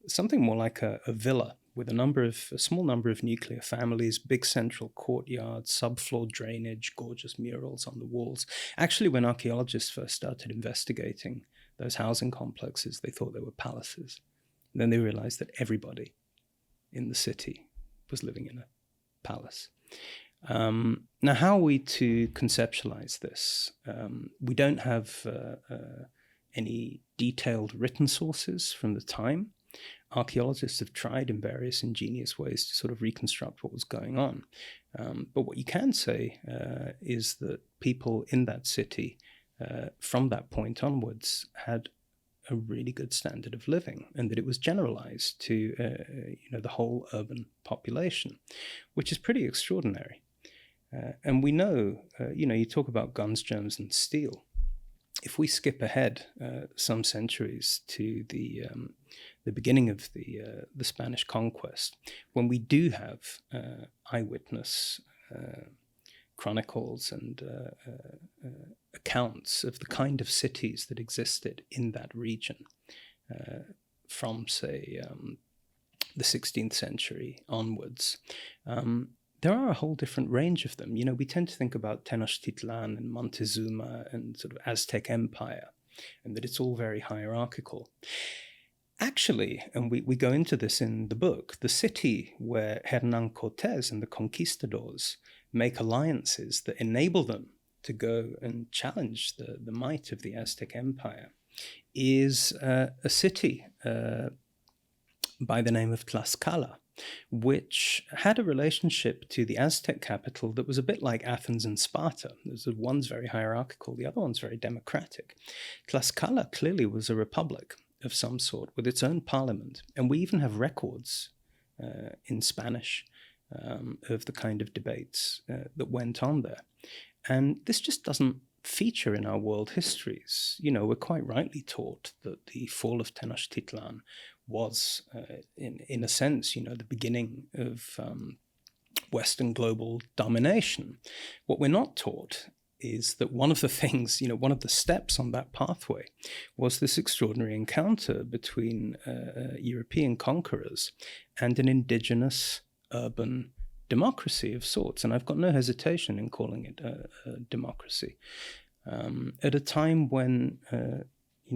Speaker 1: something more like a villa with a small number of nuclear families, big central courtyards, subfloor drainage, gorgeous murals on the walls. Actually, when archaeologists first started investigating those housing complexes, they thought they were palaces. And then they realized that everybody in the city was living in a palace. Now, how are we to conceptualize this? We don't have any detailed written sources from the time. Archaeologists have tried in various ingenious ways to sort of reconstruct what was going on. But what you can say is that people in that city from that point onwards had a really good standard of living, and that it was generalized to the whole urban population, which is pretty extraordinary. And we know, you talk about guns, germs, and steel. If we skip ahead some centuries to the beginning of the Spanish conquest, when we do have eyewitness chronicles and accounts of the kind of cities that existed in that region from, say, the 16th century onwards, there are a whole different range of them. We tend to think about Tenochtitlan and Montezuma and sort of Aztec Empire, and that it's all very hierarchical. Actually, and we go into this in the book, the city where Hernán Cortés and the conquistadors make alliances that enable them to go and challenge the might of the Aztec Empire is a city by the name of Tlaxcala, which had a relationship to the Aztec capital that was a bit like Athens and Sparta. One's very hierarchical, the other one's very democratic. Tlaxcala clearly was a republic of some sort with its own parliament, and we even have records in Spanish of the kind of debates that went on there. And this just doesn't feature in our world histories. We're quite rightly taught that the fall of Tenochtitlan was, in a sense, the beginning of Western global domination. What we're not taught is that one of the things, one of the steps on that pathway was this extraordinary encounter between European conquerors and an indigenous urban democracy of sorts. And I've got no hesitation in calling it a democracy. At a time when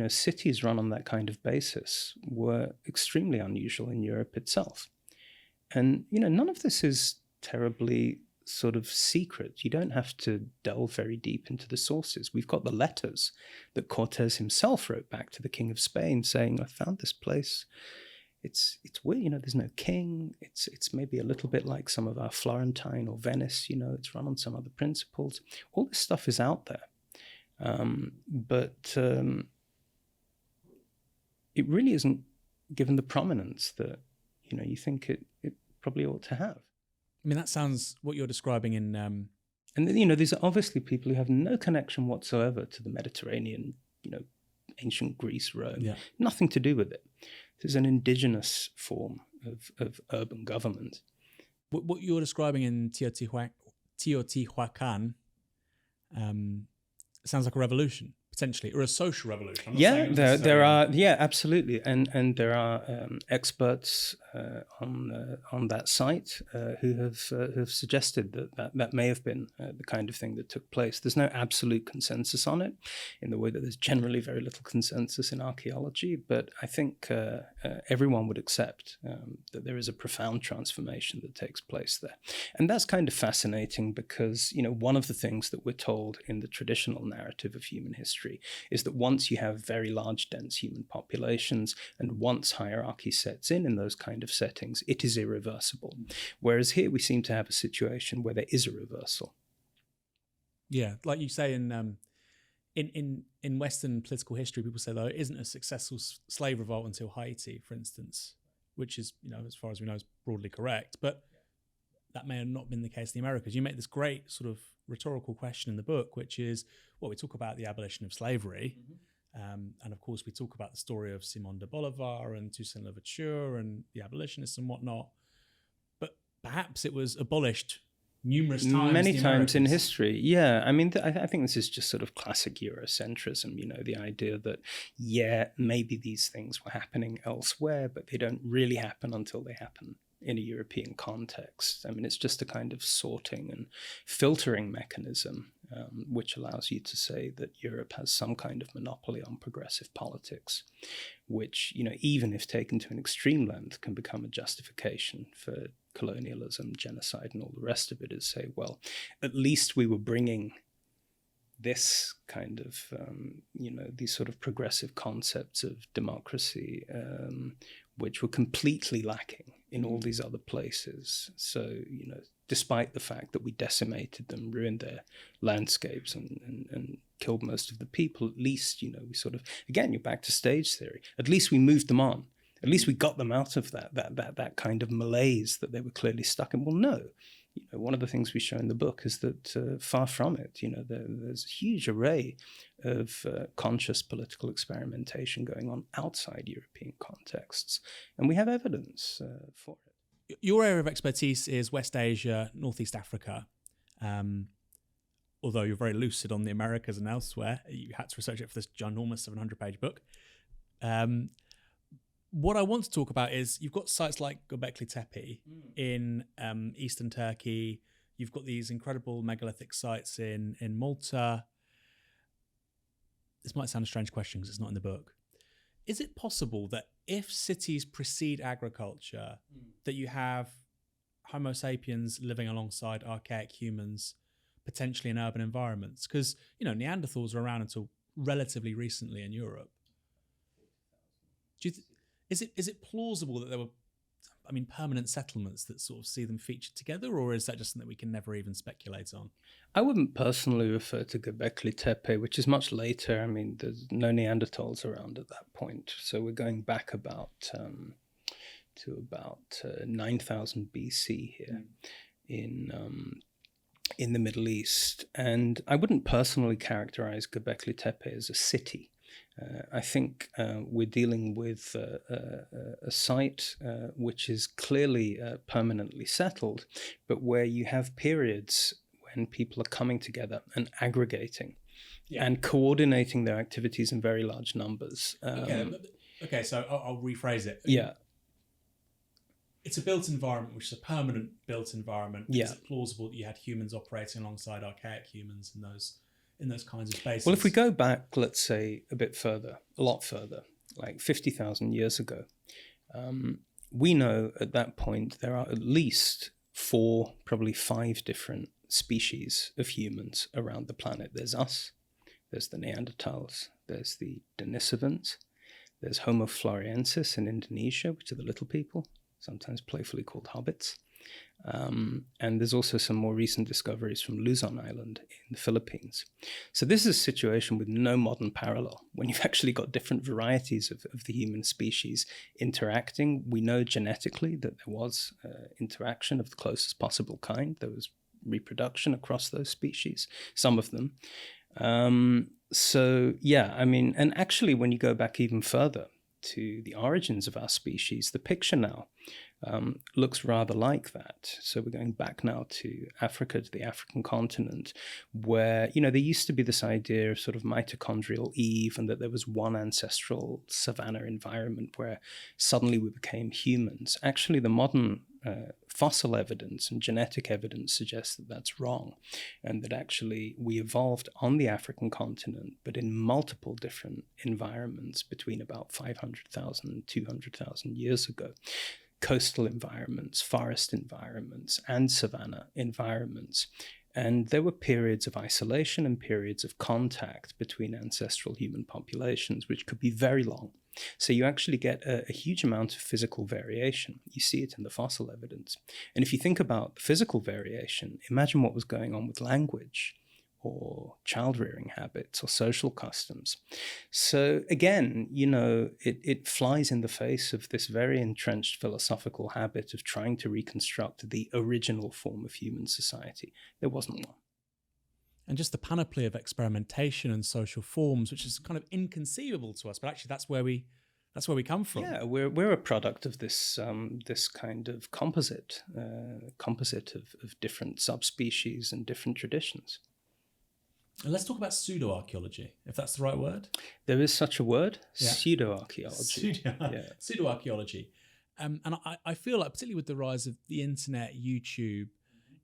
Speaker 1: cities run on that kind of basis were extremely unusual in Europe itself. And, none of this is terribly sort of secret. You don't have to delve very deep into the sources. We've got the letters that Cortez himself wrote back to the King of Spain saying, I found this place. It's weird, there's no king. It's maybe a little bit like some of our Florentine or Venice, it's run on some other principles. All this stuff is out there. But it really isn't given the prominence that, you think it probably ought to have.
Speaker 2: I mean, that sounds what you're describing in...
Speaker 1: And, these are obviously people who have no connection whatsoever to the Mediterranean, ancient Greece, Rome, nothing to do with it. There's an indigenous form of urban government.
Speaker 2: What you're describing in Teotihuacan sounds like a revolution, potentially, or a social revolution.
Speaker 1: There are, absolutely, and there are experts on that site who have suggested that may have been the kind of thing that took place. There's no absolute consensus on it, in the way that there's generally very little consensus in archaeology. But I think everyone would accept that there is a profound transformation that takes place there, and that's kind of fascinating because one of the things that we're told in the traditional narrative of human history is that once you have very large, dense human populations, and once hierarchy sets in those kind of settings, it is irreversible. Whereas here we seem to have a situation where there is a reversal.
Speaker 2: Yeah, like you say in Western political history, people say, though, it isn't a successful slave revolt until Haiti, for instance, which is, as far as we know, is broadly correct. But that may have not been the case in the Americas. You make this great sort of rhetorical question in the book, which is, we talk about the abolition of slavery. And of course, we talk about the story of Simon de Bolivar and Toussaint Louverture and the abolitionists and whatnot. But perhaps it was abolished numerous times.
Speaker 1: Many times in history. Yeah. I mean, I think this is just sort of classic Eurocentrism, the idea that, maybe these things were happening elsewhere, but they don't really happen until they happen in a European context. I mean, it's just a kind of sorting and filtering mechanism, which allows you to say that Europe has some kind of monopoly on progressive politics, which, even if taken to an extreme length, can become a justification for colonialism, genocide, and all the rest of it, is say, well, at least we were bringing this kind of, these sort of progressive concepts of democracy, which were completely lacking in all these other places. So, despite the fact that we decimated them, ruined their landscapes and killed most of the people, at least, we sort of, again, you're back to stage theory. At least we moved them on. At least we got them out of that kind of malaise that they were clearly stuck in. Well, no. One of the things we show in the book is that far from it, there's a huge array of conscious political experimentation going on outside European contexts. And we have evidence for it.
Speaker 2: Your area of expertise is West Asia, Northeast Africa. Although you're very lucid on the Americas and elsewhere, you had to research it for this ginormous 700-page book. What I want to talk about is you've got sites like Göbekli Tepe in eastern Turkey. You've got these incredible megalithic sites in Malta. This might sound a strange question because it's not in the book. Is it possible that if cities precede agriculture, that you have Homo sapiens living alongside archaic humans, potentially in urban environments? Because, Neanderthals were around until relatively recently in Europe. Is it plausible that there were, permanent settlements that sort of see them featured together, or is that just something we can never even speculate on?
Speaker 1: I wouldn't personally refer to Göbekli Tepe, which is much later. I mean, there's no Neanderthals around at that point. So we're going back to about 9,000 BC here in the Middle East. And I wouldn't personally characterize Göbekli Tepe as a city. I think we're dealing with a site which is clearly permanently settled, but where you have periods when people are coming together and aggregating and coordinating their activities in very large numbers.
Speaker 2: Okay, so I'll rephrase it.
Speaker 1: Yeah.
Speaker 2: It's a built environment, which is a permanent built environment.
Speaker 1: Yeah.
Speaker 2: Is it plausible that you had humans operating alongside archaic humans in those kinds of spaces?
Speaker 1: Well, if we go back, let's say, a lot further, like 50,000 years ago, we know at that point there are at least 4, probably 5 different species of humans around the planet. There's us, there's the Neanderthals, there's the Denisovans, there's Homo floresiensis in Indonesia, which are the little people, sometimes playfully called hobbits. And there's also some more recent discoveries from Luzon Island in the Philippines. So this is a situation with no modern parallel. When you've actually got different varieties of the human species interacting, we know genetically that there was interaction of the closest possible kind. There was reproduction across those species, some of them. So yeah, I mean, and actually when you go back even further to the origins of our species, the picture now looks rather like that. So we're going back now to Africa, to the African continent, where, you know, there used to be this idea of sort of mitochondrial Eve, and that there was one ancestral savanna environment where suddenly we became humans. Actually, the modern fossil evidence and genetic evidence suggests that that's wrong, and that actually we evolved on the African continent, but in multiple different environments between about 500,000 and 200,000 years ago. Coastal environments, forest environments, and savanna environments. And there were periods of isolation and periods of contact between ancestral human populations, which could be very long. So you actually get a huge amount of physical variation. You see it in the fossil evidence. And if you think about physical variation, imagine what was going on with language, or child-rearing habits, or social customs. So again, you know, it flies in the face of this very entrenched philosophical habit of trying to reconstruct the original form of human society. There wasn't one.
Speaker 2: And just the panoply of experimentation and social forms, which is kind of inconceivable to us, but actually that's where we come from.
Speaker 1: Yeah, we're a product of this this kind of composite of different subspecies and different traditions.
Speaker 2: And let's talk about pseudo-archaeology, if that's the right word.
Speaker 1: There is such a word,
Speaker 2: yeah.
Speaker 1: Pseudo-archaeology.
Speaker 2: Pseudo-archaeology. And I feel like, particularly with the rise of the internet, YouTube,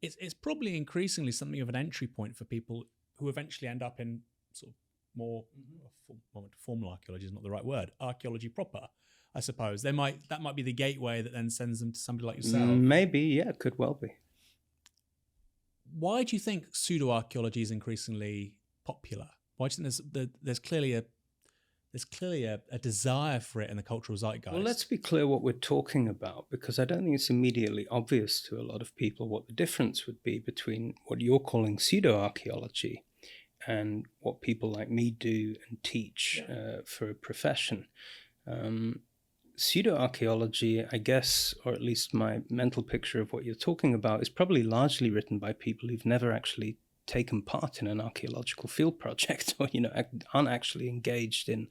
Speaker 2: it's probably increasingly something of an entry point for people who eventually end up in sort of more formal archaeology is not the right word, archaeology proper, I suppose. That might be the gateway that then sends them to somebody like yourself.
Speaker 1: Maybe, yeah, it could well be.
Speaker 2: Why do you think pseudo-archaeology is increasingly popular? Why do you think there's clearly a desire for it in the cultural zeitgeist?
Speaker 1: Well, let's be clear what we're talking about, because I don't think it's immediately obvious to a lot of people what the difference would be between what you're calling pseudo-archaeology and what people like me do and teach for a profession. Pseudo-archaeology, I guess, or at least my mental picture of what you're talking about, is probably largely written by people who've never actually taken part in an archaeological field project, or, you know, aren't actually engaged in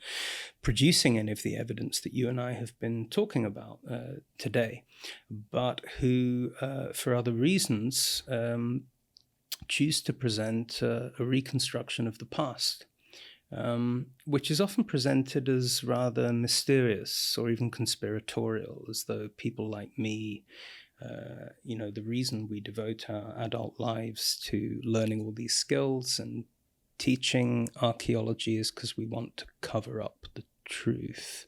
Speaker 1: producing any of the evidence that you and I have been talking about today, but who, for other reasons, choose to present a reconstruction of the past. Which is often presented as rather mysterious or even conspiratorial, as though people like me, you know, the reason we devote our adult lives to learning all these skills and teaching archaeology is because we want to cover up the truth.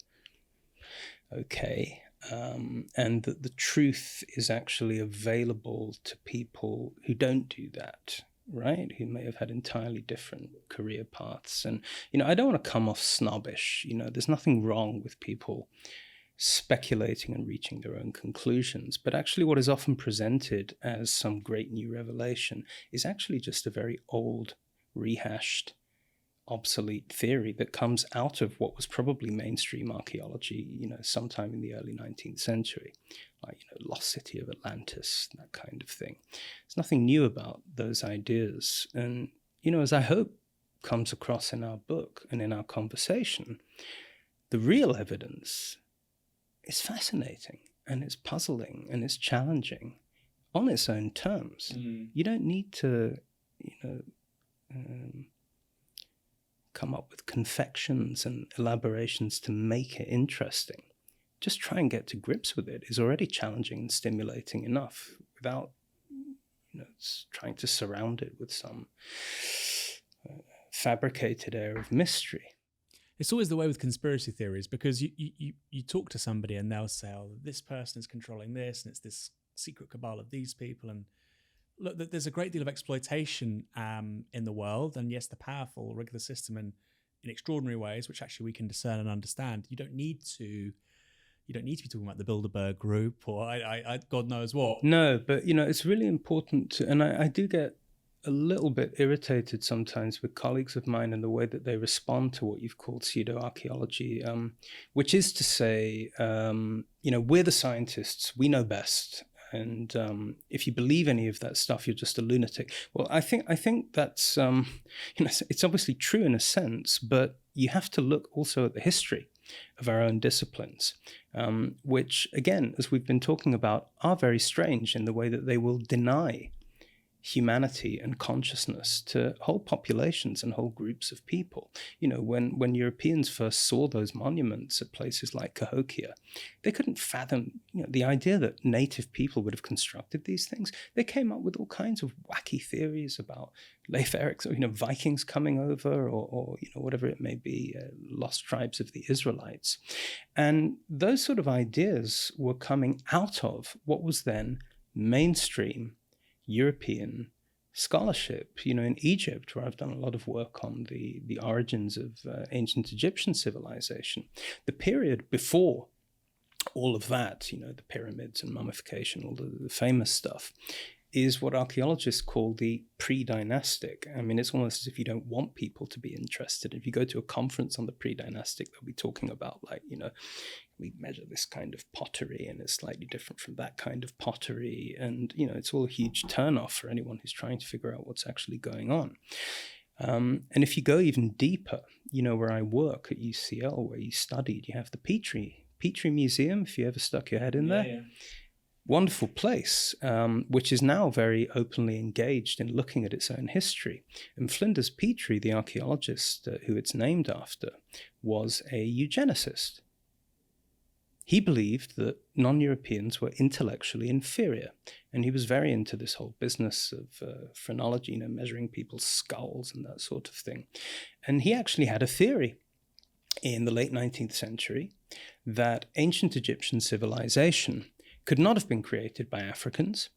Speaker 1: Okay. And that the truth is actually available to people who don't do that, right? Who may have had entirely different career paths. And, you know, I don't want to come off snobbish. You know, there's nothing wrong with people speculating and reaching their own conclusions. But actually what is often presented as some great new revelation is actually just a very old, rehashed, obsolete theory that comes out of what was probably mainstream archaeology, you know, sometime in the early 19th century, like, you know, lost city of Atlantis, that kind of thing. There's nothing new about those ideas. And, you know, as I hope comes across in our book and in our conversation, the real evidence is fascinating, and it's puzzling, and it's challenging on its own terms. You don't need to, you know, come up with confections and elaborations to make it interesting. Just try and get to grips with it is already challenging and stimulating enough, without, you know, trying to surround it with some fabricated air of mystery.
Speaker 2: It's always the way with conspiracy theories, because you talk to somebody and they'll say, oh, this person is controlling this, and it's this secret cabal of these people. And look, there's a great deal of exploitation in the world, and yes, the powerful rig the system in extraordinary ways, which actually we can discern and understand. You don't need to be talking about the Bilderberg Group or I God knows what.
Speaker 1: No, but it's really important to, and I do get a little bit irritated sometimes with colleagues of mine and the way that they respond to what you've called pseudo-archaeology, which is to say, we're the scientists, we know best. And if you believe any of that stuff, you're just a lunatic. Well, I think that's, it's obviously true in a sense, but you have to look also at the history of our own disciplines, which, again, as we've been talking about, are very strange in the way that they will deny humanity and consciousness to whole populations and whole groups of people. When Europeans first saw those monuments at places like Cahokia, they couldn't fathom the idea that native people would have constructed these things. They came up with all kinds of wacky theories about Leif Erikson, Vikings coming over, or whatever it may be, lost tribes of the Israelites. And those sort of ideas were coming out of what was then mainstream European scholarship. In Egypt, where I've done a lot of work on the origins of ancient Egyptian civilization, the period before all of that, the pyramids and mummification, all the famous stuff, is what archaeologists call the pre-dynastic. I mean, it's almost as if you don't want people to be interested. If you go to a conference on the pre-dynastic, they'll be talking about, we measure this kind of pottery and it's slightly different from that kind of pottery. And, it's all a huge turnoff for anyone who's trying to figure out what's actually going on. And if you go even deeper, where I work at UCL, where you studied, you have the Petrie Museum, if you ever stuck your head in there. Yeah. Wonderful place, which is now very openly engaged in looking at its own history. And Flinders Petrie, the archaeologist who it's named after, was a eugenicist. He believed that non-Europeans were intellectually inferior, and he was very into this whole business of phrenology, measuring people's skulls and that sort of thing. And he actually had a theory in the late 19th century that ancient Egyptian civilization could not have been created by Africans,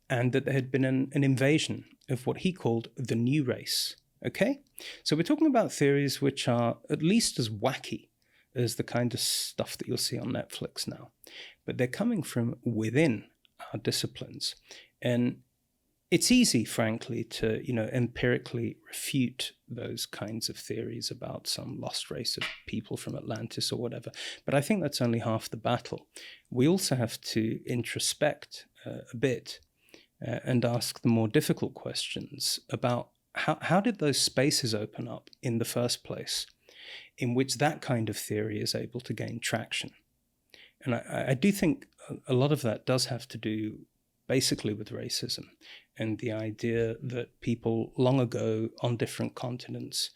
Speaker 1: and that there had been an invasion of what he called the new race. Okay? So we're talking about theories which are at least as wacky as the kind of stuff that you'll see on Netflix now. But they're coming from within our disciplines. And it's easy, frankly, to, empirically refute those kinds of theories about some lost race of people from Atlantis or whatever. But I think that's only half the battle. We also have to introspect a bit and ask the more difficult questions about how did those spaces open up in the first place, in which that kind of theory is able to gain traction. And I do think a lot of that does have to do basically with racism and the idea that people long ago on different continents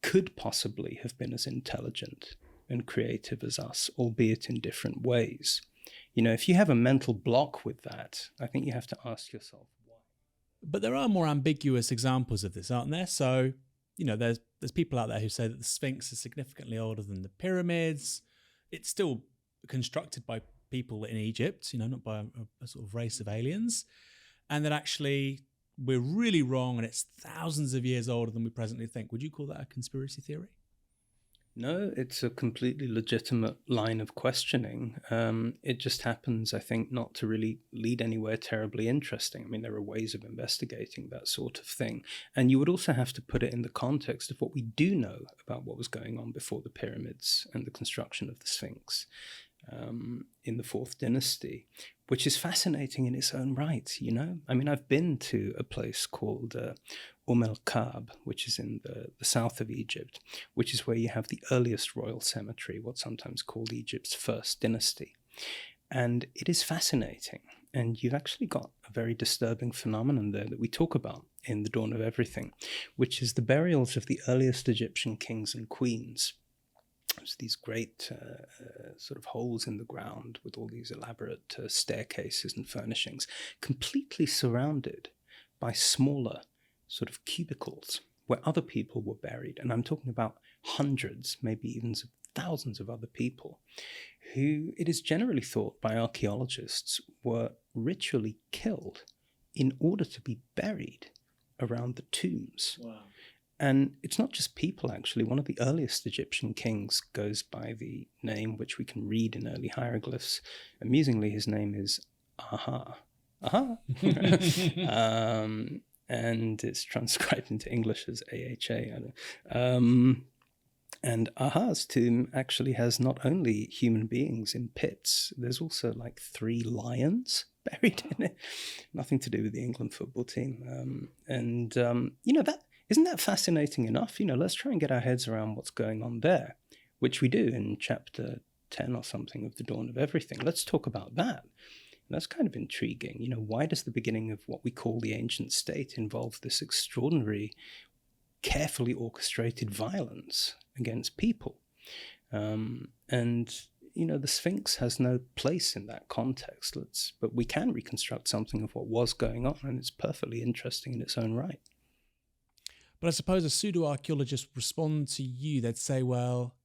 Speaker 1: could possibly have been as intelligent and creative as us, albeit in different ways. If you have a mental block with that, I think you have to ask yourself why.
Speaker 2: But there are more ambiguous examples of this, aren't there? So, there's people out there who say that the Sphinx is significantly older than the pyramids. It's still constructed by people in Egypt, not by a sort of race of aliens. And that actually we're really wrong and it's thousands of years older than we presently think. Would you call that a conspiracy theory?
Speaker 1: No, it's a completely legitimate line of questioning. It just happens, I think, not to really lead anywhere terribly interesting. I mean, there are ways of investigating that sort of thing. And you would also have to put it in the context of what we do know about what was going on before the pyramids and the construction of the Sphinx in the Fourth Dynasty, which is fascinating in its own right, I mean, I've been to a place called El Kab, which is in the south of Egypt, which is where you have the earliest royal cemetery, what's sometimes called Egypt's first dynasty. And it is fascinating. And you've actually got a very disturbing phenomenon there that we talk about in The Dawn of Everything, which is the burials of the earliest Egyptian kings and queens. There's these great sort of holes in the ground with all these elaborate staircases and furnishings, completely surrounded by smaller sort of cubicles where other people were buried. And I'm talking about hundreds, maybe even thousands of other people who it is generally thought by archaeologists were ritually killed in order to be buried around the tombs.
Speaker 2: Wow.
Speaker 1: And it's not just people, actually. One of the earliest Egyptian kings goes by the name which we can read in early hieroglyphs. Amusingly, his name is Aha. Aha. And it's transcribed into English as AHA. And Aha's tomb actually has not only human beings in pits, there's also like 3 lions buried in it. Nothing to do with the England football team. That isn't that fascinating enough? Let's try and get our heads around what's going on there, which we do in chapter 10 or something of The Dawn of Everything. Let's talk about that. That's kind of intriguing. Why does the beginning of what we call the ancient state involve this extraordinary, carefully orchestrated violence against people? The Sphinx has no place in that context. But we can reconstruct something of what was going on, and it's perfectly interesting in its own right.
Speaker 2: But I suppose a pseudo-archaeologist would respond to you. They'd say, well,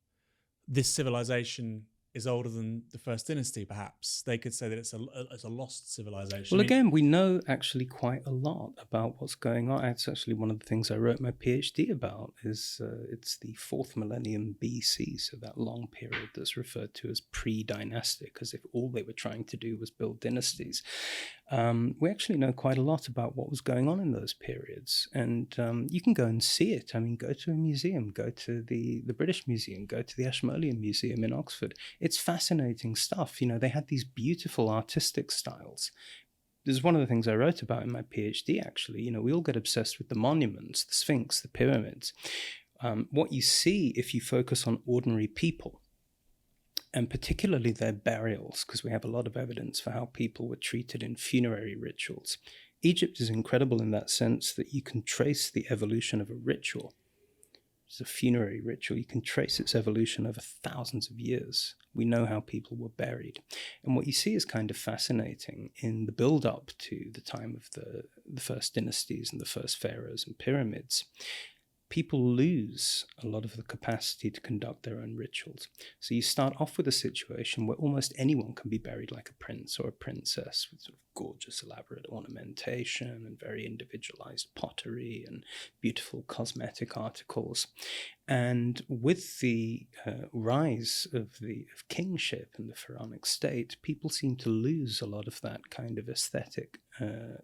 Speaker 2: this civilization is older than the first dynasty, perhaps. They could say that it's a lost civilization.
Speaker 1: Well, again, we know actually quite a lot about what's going on. It's actually one of the things I wrote my PhD about. It's the 4th millennium BC, so that long period that's referred to as pre-dynastic, as if all they were trying to do was build dynasties. We actually know quite a lot about what was going on in those periods, and you can go and see it. I mean, go to a museum, go to the British Museum, go to the Ashmolean Museum in Oxford. It's fascinating stuff. They had these beautiful artistic styles. This is one of the things I wrote about in my PhD, actually. We all get obsessed with the monuments, the Sphinx, the pyramids. What you see if you focus on ordinary people, and particularly their burials, because we have a lot of evidence for how people were treated in funerary rituals. Egypt is incredible in that sense that you can trace the evolution of a ritual. It's a funerary ritual. You can trace its evolution over thousands of years. We know how people were buried. And what you see is kind of fascinating in the build-up to the time of the first dynasties and the first pharaohs and pyramids. People lose a lot of the capacity to conduct their own rituals. So you start off with a situation where almost anyone can be buried like a prince or a princess, with sort of gorgeous, elaborate ornamentation and very individualized pottery and beautiful cosmetic articles. And with the rise of kingship and the pharaonic state, people seem to lose a lot of that kind of aesthetic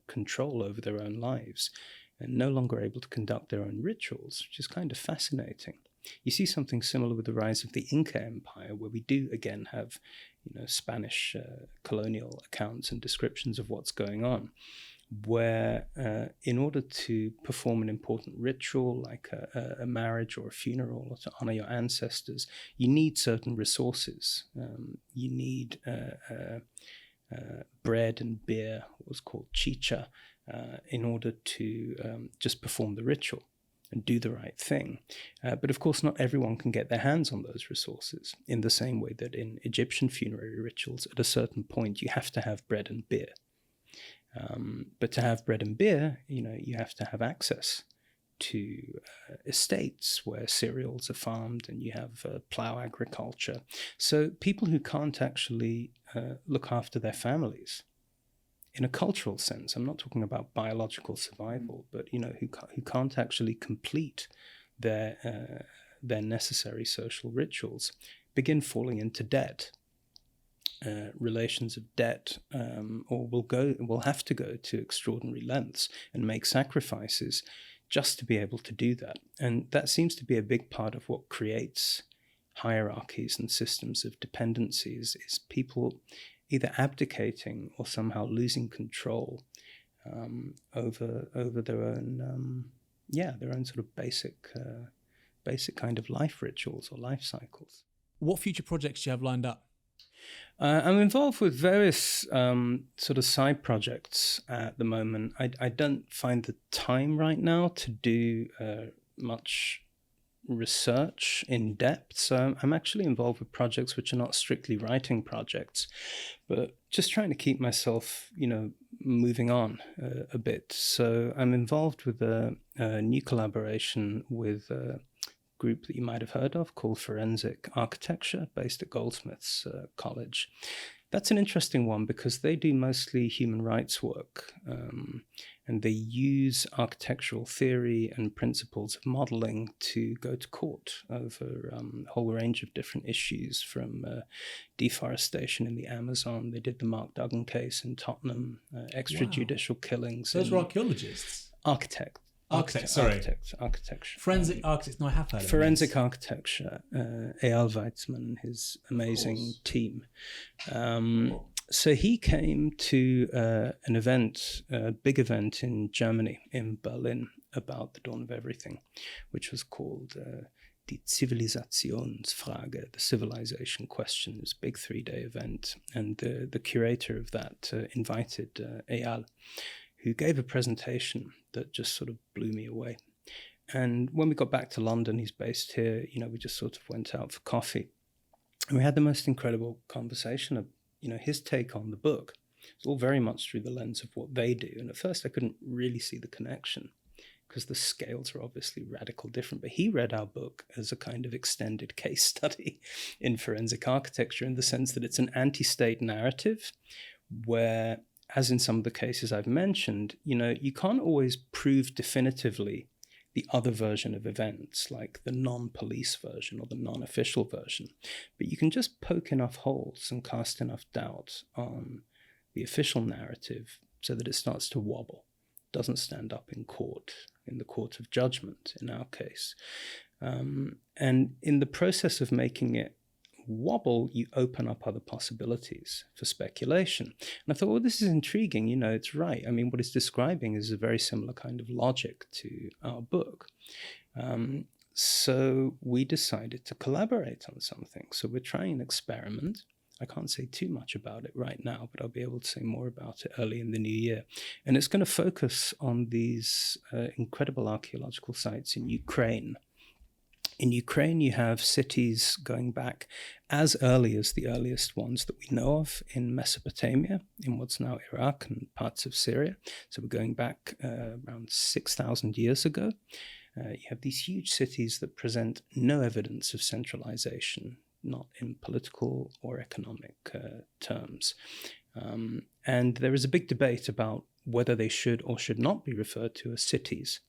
Speaker 1: control over their own lives, and no longer able to conduct their own rituals, which is kind of fascinating. You see something similar with the rise of the Inca Empire, where we do again have, Spanish colonial accounts and descriptions of what's going on, where in order to perform an important ritual like a marriage or a funeral, or to honor your ancestors, you need certain resources. You need bread and beer, what was called chicha, in order to just perform the ritual and do the right thing. But of course, not everyone can get their hands on those resources, in the same way that in Egyptian funerary rituals, at a certain point, you have to have bread and beer. But to have bread and beer, you have to have access to estates where cereals are farmed, and you have plough agriculture. So people who can't actually look after their families, in a cultural sense, I'm not talking about biological survival, but who can't actually complete their necessary social rituals, begin falling into debt, relations of debt, or will have to go to extraordinary lengths and make sacrifices just to be able to do that. And that seems to be a big part of what creates hierarchies and systems of dependencies, is people either abdicating or somehow losing control over their own sort of basic kind of life rituals or life cycles.
Speaker 2: What future projects do you have lined up?
Speaker 1: I'm involved with various sort of side projects at the moment. I don't find the time right now to do much research in depth. So I'm actually involved with projects which are not strictly writing projects, but just trying to keep myself, moving on a bit. So I'm involved with a new collaboration with a group that you might have heard of called Forensic Architecture, based at Goldsmiths College. That's an interesting one because they do mostly human rights work, and they use architectural theory and principles of modeling to go to court over a whole range of different issues, from deforestation in the Amazon. They did the Mark Duggan case in Tottenham, extrajudicial killings.
Speaker 2: Those were archaeologists?
Speaker 1: Architecture.
Speaker 2: Forensic architects. No, I have heard of
Speaker 1: Forensic architecture. Eyal Weizmann and his amazing team. So he came to an event, a big event in Germany, in Berlin, about the dawn of everything, which was called Die Zivilisationsfrage, the civilization question. It was a big 3-day event. And the curator of that invited Eyal, who gave a presentation that just sort of blew me away. And when we got back to London, he's based here, we just sort of went out for coffee. And we had the most incredible conversation of, his take on the book. It's all very much through the lens of what they do. And at first I couldn't really see the connection because the scales are obviously radical different. But he read our book as a kind of extended case study in forensic architecture, in the sense that it's an anti-state narrative where, as in some of the cases I've mentioned, you can't always prove definitively the other version of events, like the non-police version or the non-official version. But you can just poke enough holes and cast enough doubt on the official narrative so that it starts to wobble, doesn't stand up in court, in the court of judgment, in our case. And in the process of making it wobble, you open up other possibilities for speculation. And I thought, well, this is intriguing. It's right. I mean, what it's describing is a very similar kind of logic to our book. So we decided to collaborate on something. So we're trying an experiment. I can't say too much about it right now, but I'll be able to say more about it early in the new year. And it's going to focus on these incredible archaeological sites in Ukraine. In Ukraine, you have cities going back as early as the earliest ones that we know of in Mesopotamia, in what's now Iraq and parts of Syria. So we're going back around 6,000 years ago. You have these huge cities that present no evidence of centralization, not in political or economic terms. And there is a big debate about whether they should or should not be referred to as cities,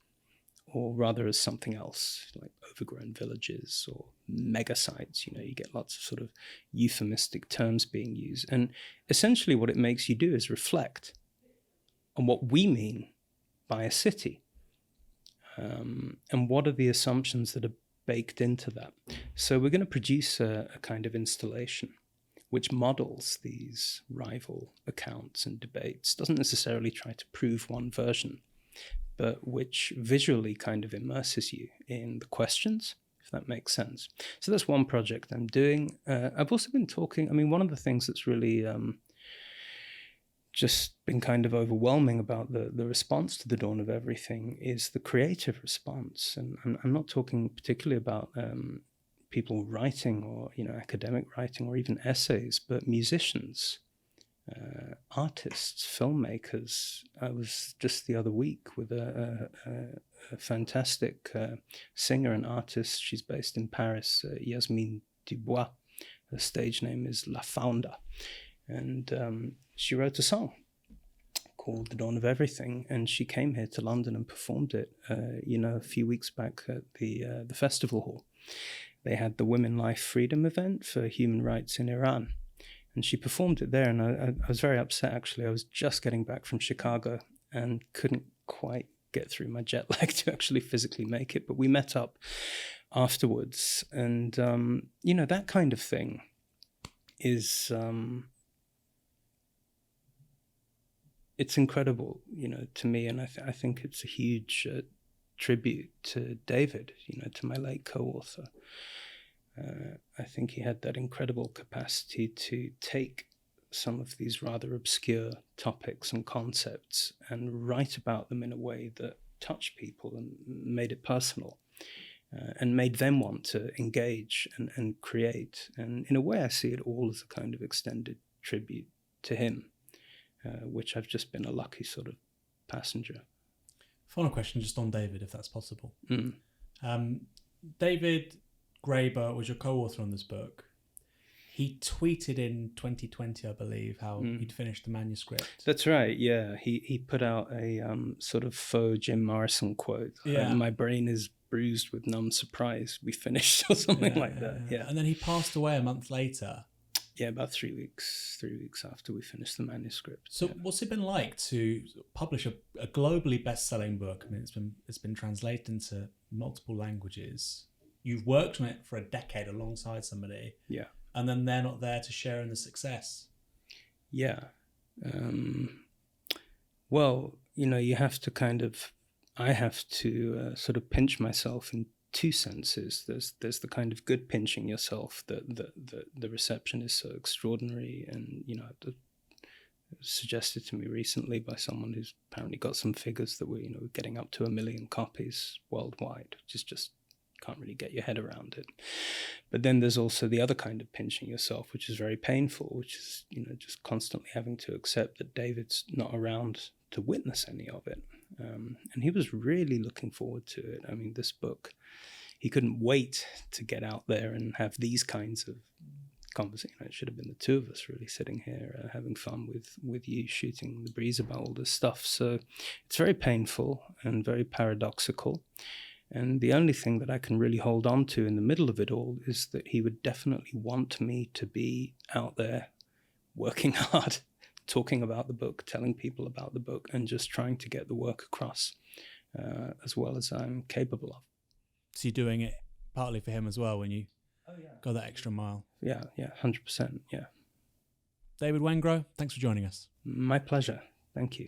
Speaker 1: or rather as something else, like overgrown villages or mega sites. You get lots of sort of euphemistic terms being used. And essentially what it makes you do is reflect on what we mean by a city. And what are the assumptions that are baked into that? So we're going to produce a kind of installation which models these rival accounts and debates, doesn't necessarily try to prove one version, but which visually kind of immerses you in the questions, if that makes sense. So that's one project I'm doing. I've also been talking, one of the things that's really just been kind of overwhelming about the response to the dawn of everything is the creative response. And I'm not talking particularly about people writing or, academic writing or even essays, but musicians, artists, filmmakers. I was just the other week with a fantastic singer and artist. She's based in Paris, Yasmine Dubois. Her stage name is La Faunda. And she wrote a song called The Dawn of Everything, and she came here to London and performed it, a few weeks back at the festival hall. They had the Women, Life, Freedom event for human rights in Iran. And she performed it there, and I was very upset, actually. I was just getting back from Chicago and couldn't quite get through my jet lag to actually physically make it. But we met up afterwards, and, that kind of thing is... it's incredible, to me, and I think it's a huge tribute to David, to my late co-author. I think he had that incredible capacity to take some of these rather obscure topics and concepts and write about them in a way that touched people and made it personal. and made them want to engage and create. And in a way, I see it all as a kind of extended tribute to him, which I've just been a lucky sort of passenger.
Speaker 2: Final question just on David, if that's possible.
Speaker 1: Mm.
Speaker 2: David Graeber was your co-author on this book. He tweeted in 2020, I believe, how he'd finished the manuscript.
Speaker 1: That's right, yeah. He put out a sort of faux Jim Morrison quote.
Speaker 2: Yeah.
Speaker 1: My brain is bruised with numb surprise. We finished, or something like that. Yeah.
Speaker 2: And then he passed away a month later.
Speaker 1: Yeah, about 3 weeks after we finished the manuscript.
Speaker 2: So what's it been like to publish a globally best-selling book? I mean, it's been translated into multiple languages. You've worked on it for a decade alongside somebody.
Speaker 1: Yeah.
Speaker 2: And then they're not there to share in the success.
Speaker 1: Yeah. Well, you have to I have to sort of pinch myself in two senses. There's the kind of good pinching yourself that the reception is so extraordinary, and suggested to me recently by someone who's apparently got some figures that we're getting up to 1 million copies worldwide, which is just can't really get your head around it. But then there's also the other kind of pinching yourself, which is very painful, which is just constantly having to accept that David's not around to witness any of it. And he was really looking forward to it. I mean, this book, he couldn't wait to get out there and have these kinds of conversations. It should have been the two of us really sitting here having fun with you, shooting the breeze about all this stuff. So it's very painful and very paradoxical. And the only thing that I can really hold on to in the middle of it all is that he would definitely want me to be out there working hard, talking about the book, telling people about the book, and just trying to get the work across as well as I'm capable of.
Speaker 2: So you're doing it partly for him as well when you go that extra mile?
Speaker 1: Yeah, 100%, yeah.
Speaker 2: David Wengrow, thanks for joining us.
Speaker 1: My pleasure. Thank you.